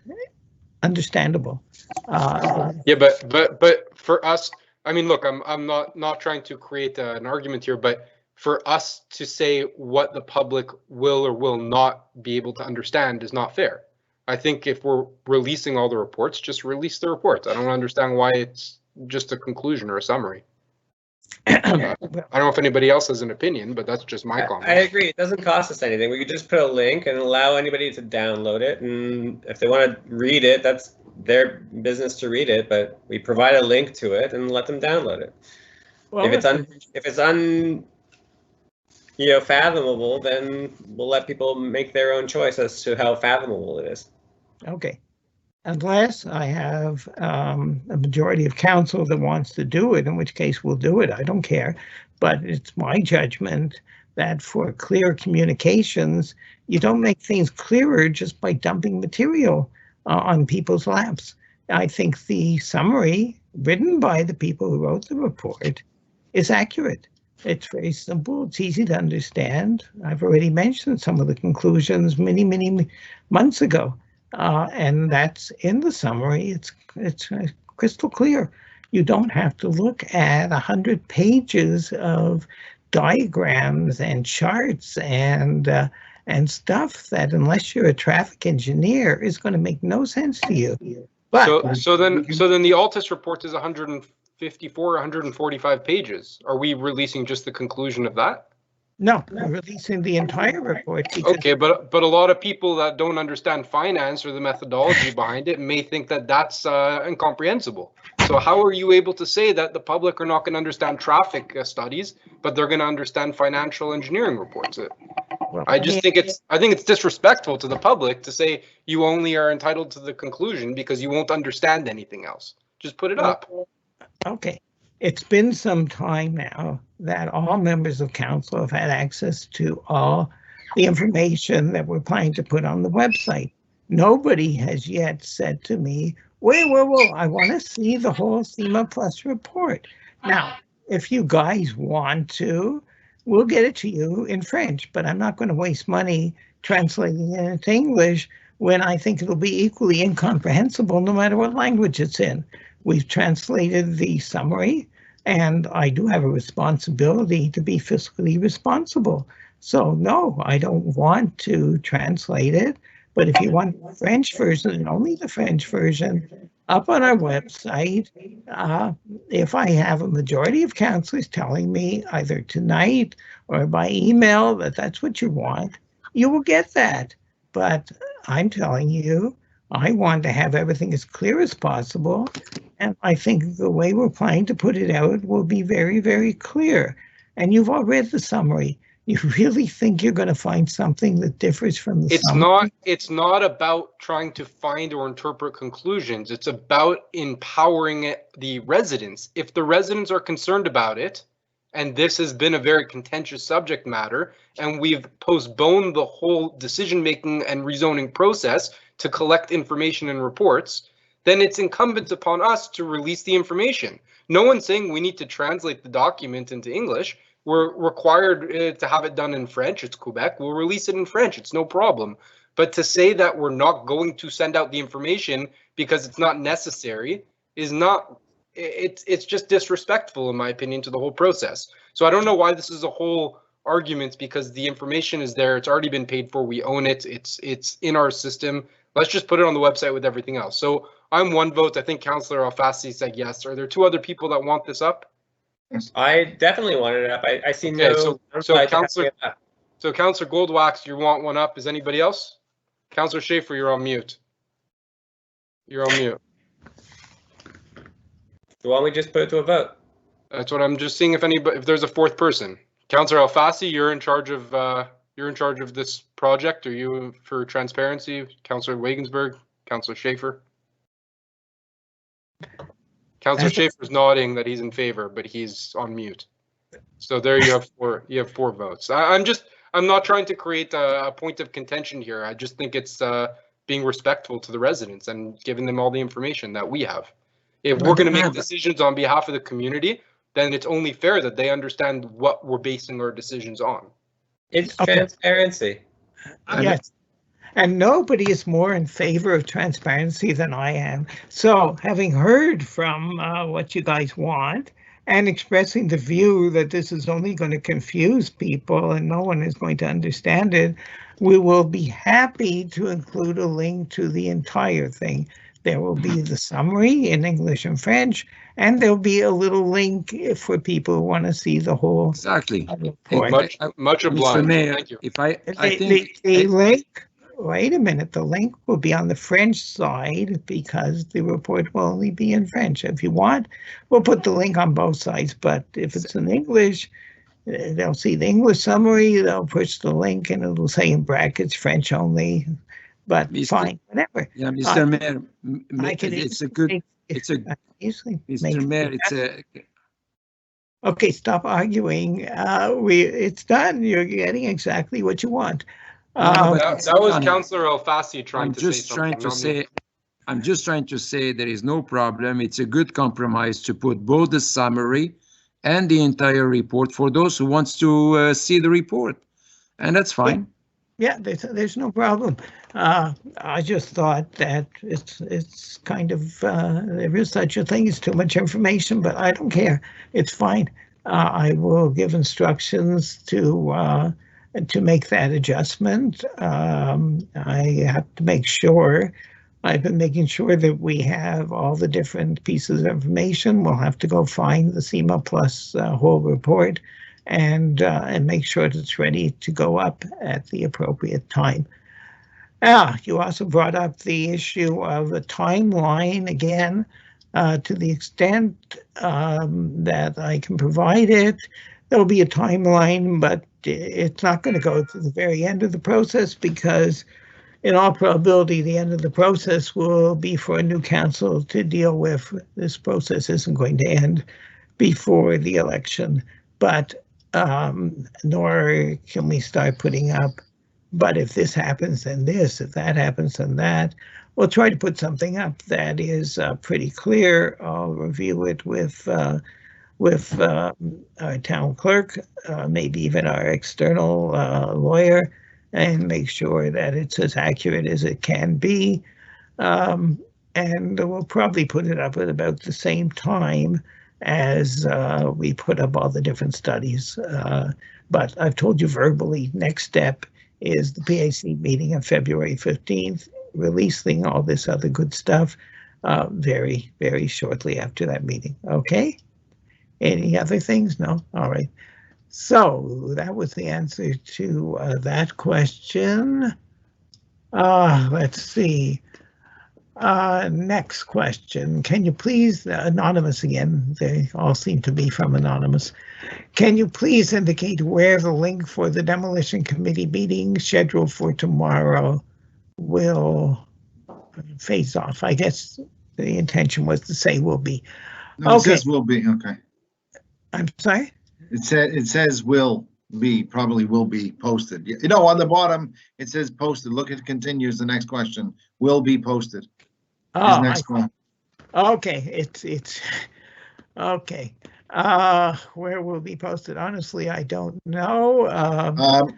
understandable. Yeah, but for us, I mean, look, I'm not trying to create an argument here, but for us to say what the public will or will not be able to understand is not fair. I think if we're releasing all the reports, just release the reports. I don't understand why it's just a conclusion or a summary. I don't know if anybody else has an opinion, but that's just my comment. I agree. It doesn't cost us anything. We could just put a link and allow anybody to download it. And if they want to read it, that's their business to read it. But we provide a link to it and let them download it. Well, if it's fathomable, then we'll let people make their own choice as to how fathomable it is. okay. Unless I have a majority of council that wants to do it, in which case we'll do it. I don't care. But it's my judgment that for clear communications, you don't make things clearer just by dumping material on people's laps. I think the summary written by the people who wrote the report is accurate. It's very simple. It's easy to understand. I've already mentioned some of the conclusions many months ago. And that's in the summary. It's crystal clear. You don't have to look at 100 pages of diagrams and charts and stuff that, unless you're a traffic engineer, is going to make no sense to you. But so then the Altus report is 154, 145 pages. Are we releasing just the conclusion of that? no, I'm releasing the entire report. Because Okay, but a lot of people that don't understand finance or the methodology behind it may think that that's incomprehensible. So how are you able to say that the public are not going to understand traffic studies, but they're going to understand financial engineering reports? well, I think it's disrespectful to the public to say you only are entitled to the conclusion because you won't understand anything else. Just put it up. Okay. It's been some time now that all members of council have had access to all the information that we're planning to put on the website. Nobody has yet said to me, wait, I want to see the whole SEMA Plus report. Now, if you guys want to, we'll get it to you in French, but I'm not going to waste money translating it into English when I think it'll be equally incomprehensible no matter what language it's in. We've translated the summary, and I do have a responsibility to be fiscally responsible. So no, I don't want to translate it, but if you want the French version and only the French version up on our website, if I have a majority of councillors telling me either tonight or by email that that's what you want, you will get that. But I'm telling you, I want to have everything as clear as possible. And I think the way we're planning to put it out will be very, very clear. And you've all read the summary. You really think you're going to find something that differs from the summary? It's not about trying to find or interpret conclusions. It's about empowering the residents. If the residents are concerned about it, and this has been a very contentious subject matter, and we've postponed the whole decision-making and rezoning process to collect information and reports, then it's incumbent upon us to release the information. No one's saying we need to translate the document into English. We're required to have it done in French. It's Quebec. We'll release it in French. It's no problem. But to say that we're not going to send out the information because it's not necessary is not, it's just disrespectful, in my opinion, to the whole process. So I don't know why this is a whole argument, because the information is there. It's already been paid for. We own it. It's in our system. Let's just put it on the website with everything else. So I'm one vote. I think Councillor Alfasi said yes. Are there two other people that want this up? I definitely want it up. I see no. Okay, so Councillor Goldwax, you want one up? Is anybody else? Councillor Schaefer, you're on mute. You're on mute. So why don't we just put it to a vote? That's what I'm just seeing if there's a fourth person. Councillor Alfasi, you're in charge of this project. Are you for transparency? Councillor Wagensberg, Councillor Schaefer. Councillor Schaefer's nodding that he's in favor, but he's on mute. So there you have four. You have 4 votes. I'm not trying to create a point of contention here. I just think it's being respectful to the residents and giving them all the information that we have. If we're going to make decisions on behalf of the community, then it's only fair that they understand what we're basing our decisions on. It's transparency. Yes. And nobody is more in favor of transparency than I am. So having heard from what you guys want and expressing the view that this is only going to confuse people and no one is going to understand it, we will be happy to include a link to the entire thing. There will be the summary in English and French, and there'll be a little link for people who want to see the whole Exactly. report. Much obliged. Thank you. If I think The link, wait a minute, the link will be on the French side because the report will only be in French. If you want, we'll put the link on both sides, but if it's in English, they'll see the English summary, they'll push the link and it'll say in brackets French only, but fine, whatever. Yeah, Mr. Mayor, it's a good, Mr. Mayor, it's a. Okay, stop arguing. It's done. You're getting exactly what you want. That was Councillor Alfasi trying to say something. I'm just trying to say there is no problem. It's a good compromise to put both the summary and the entire report for those who wants to see the report, and that's fine. Yeah, there's no problem. I just thought that it's kind of there is such a thing as too much information, but I don't care. It's fine. I will give instructions to make that adjustment. I have to make sure. I've been making sure that we have all the different pieces of information. We'll have to go find the CIMA Plus whole report and make sure that it's ready to go up at the appropriate time. You also brought up the issue of a timeline again. To the extent that I can provide it, there'll be a timeline, but it's not going to go to the very end of the process because in all probability, the end of the process will be for a new council to deal with. This process isn't going to end before the election, but nor can we start putting up, but if this happens, then this, if that happens, then that. We'll try to put something up that is pretty clear. I'll review it with our town clerk, maybe even our external lawyer, and make sure that it's as accurate as it can be. And we'll probably put it up at about the same time as we put up all the different studies. But I've told you verbally, next step is the PAC meeting on February 15th, releasing all this other good stuff very, very shortly after that meeting. Okay? Any other things? No? All right. So that was the answer to that question. Let's see. Next question. Can you please, anonymous again, they all seem to be from anonymous. Can you please indicate where the link for the demolition committee meeting scheduled for tomorrow will phase off? I guess the intention was to say will be. No, Okay. it says will be, okay. I'm sorry? It says will be, probably will be posted. You know, on the bottom, it says posted. Look, it continues the next question. Will be posted. Oh, Next one. okay, it's okay. Where will be posted? Honestly, I don't know.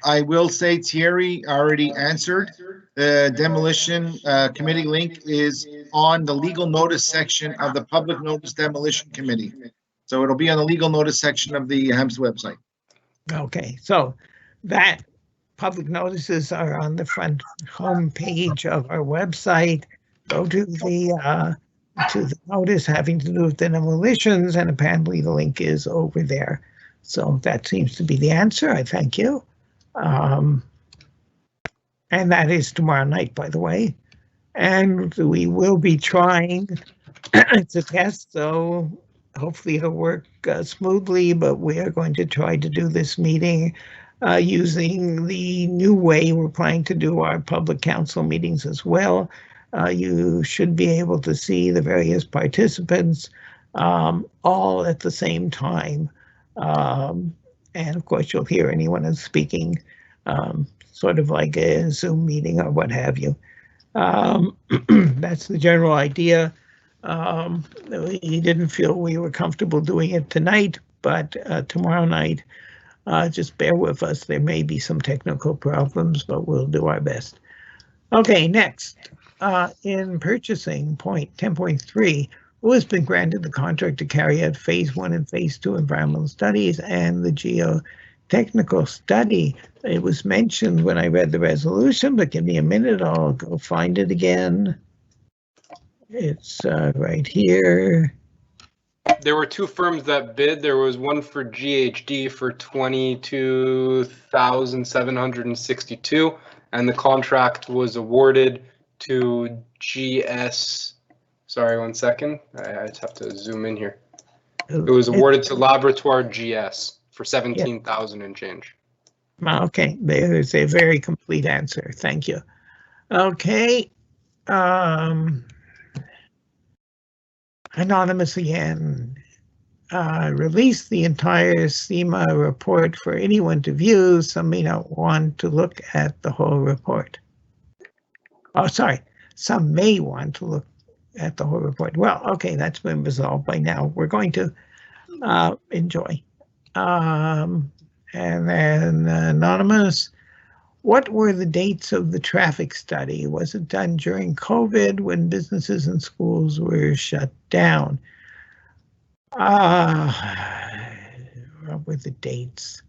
I will say Thierry already answered. The demolition committee link is on the legal notice section of the public notice demolition committee. So it'll be on the legal notice section of the HEMS website. Okay, so that public notices are on the front home page of our website. Go to the notice having to do with the demolitions, and apparently the link is over there. So that seems to be the answer. I thank you. And that is tomorrow night, by the way. And we will be trying to test, so hopefully it'll work smoothly, but we are going to try to do this meeting using the new way we're planning to do our public council meetings as well. You should be able to see the various participants all at the same time. And of course, you'll hear anyone who's speaking, sort of like a Zoom meeting or what have you. That's the general idea. We didn't feel we were comfortable doing it tonight, but tomorrow night, just bear with us. There may be some technical problems, but we'll do our best. Okay, next, in purchasing point 10.3, who has been granted the contract to carry out phase 1 and phase 2 environmental studies and the geotechnical study. It was mentioned when I read the resolution, but give me a minute, I'll go find it again. It's right here. There were two firms that bid. There was one for GHD for $22,762, and the contract was awarded to GS. Sorry, 1 second. I just have to zoom in here. It was awarded to Laboratoire GS for 17,000 and change. Okay, there's a very complete answer. Thank you. Okay. Anonymous again. Release the entire SEMA report for anyone to view. Some may not want to look at the whole report. Oh, sorry. Some may want to look at the whole report. Well, okay, that's been resolved by now. We're going to enjoy. And then Anonymous, what were the dates of the traffic study? Was it done during COVID when businesses and schools were shut down? What were the dates?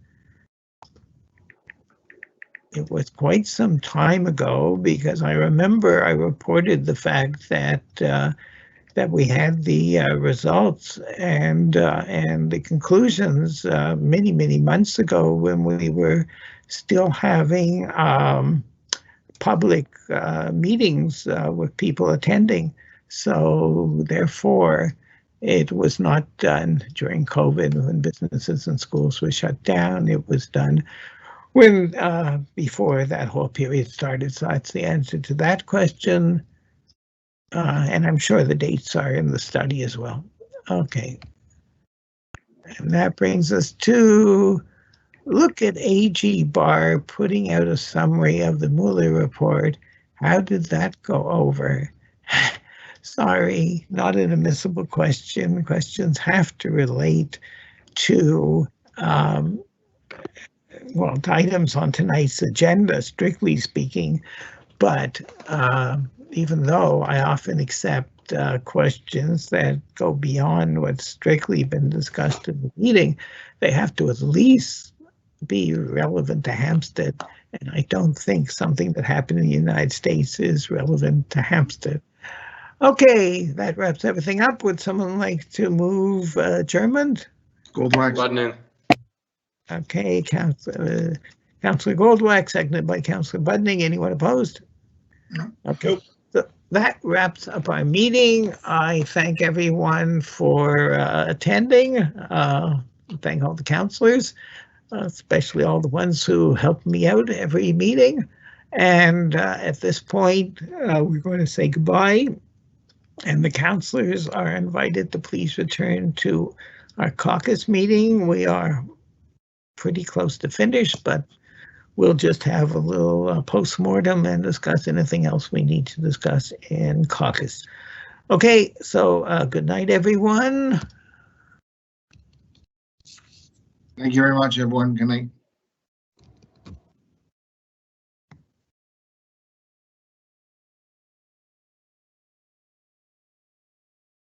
It was quite some time ago, because I remember I reported the fact that that we had the results and the conclusions many months ago when we were still having public meetings with people attending. So therefore, it was not done during COVID when businesses and schools were shut down. It was done when before that whole period started. So that's the answer to that question. And I'm sure the dates are in the study as well. Okay. And that brings us to look at AG Barr putting out a summary of the Mueller report. How did that go over? Sorry, not an admissible question. Questions have to relate to well, items on tonight's agenda, strictly speaking, but even though I often accept questions that go beyond what's strictly been discussed in the meeting, they have to at least be relevant to Hampstead. And I don't think something that happened in the United States is relevant to Hampstead. Okay, that wraps everything up. Would someone like to move adjournment? Goldwax. Okay, Councillor Goldwax, seconded by Councillor Budning. Anyone opposed? No. Okay, so that wraps up our meeting. I thank everyone for attending. Thank all the councillors, especially all the ones who help me out every meeting. And at this point, we're going to say goodbye. And the councillors are invited to please return to our caucus meeting. We are pretty close to finish, but we'll just have a little post-mortem and discuss anything else we need to discuss in caucus. Okay, so good night, everyone. Thank you very much, everyone. Good night.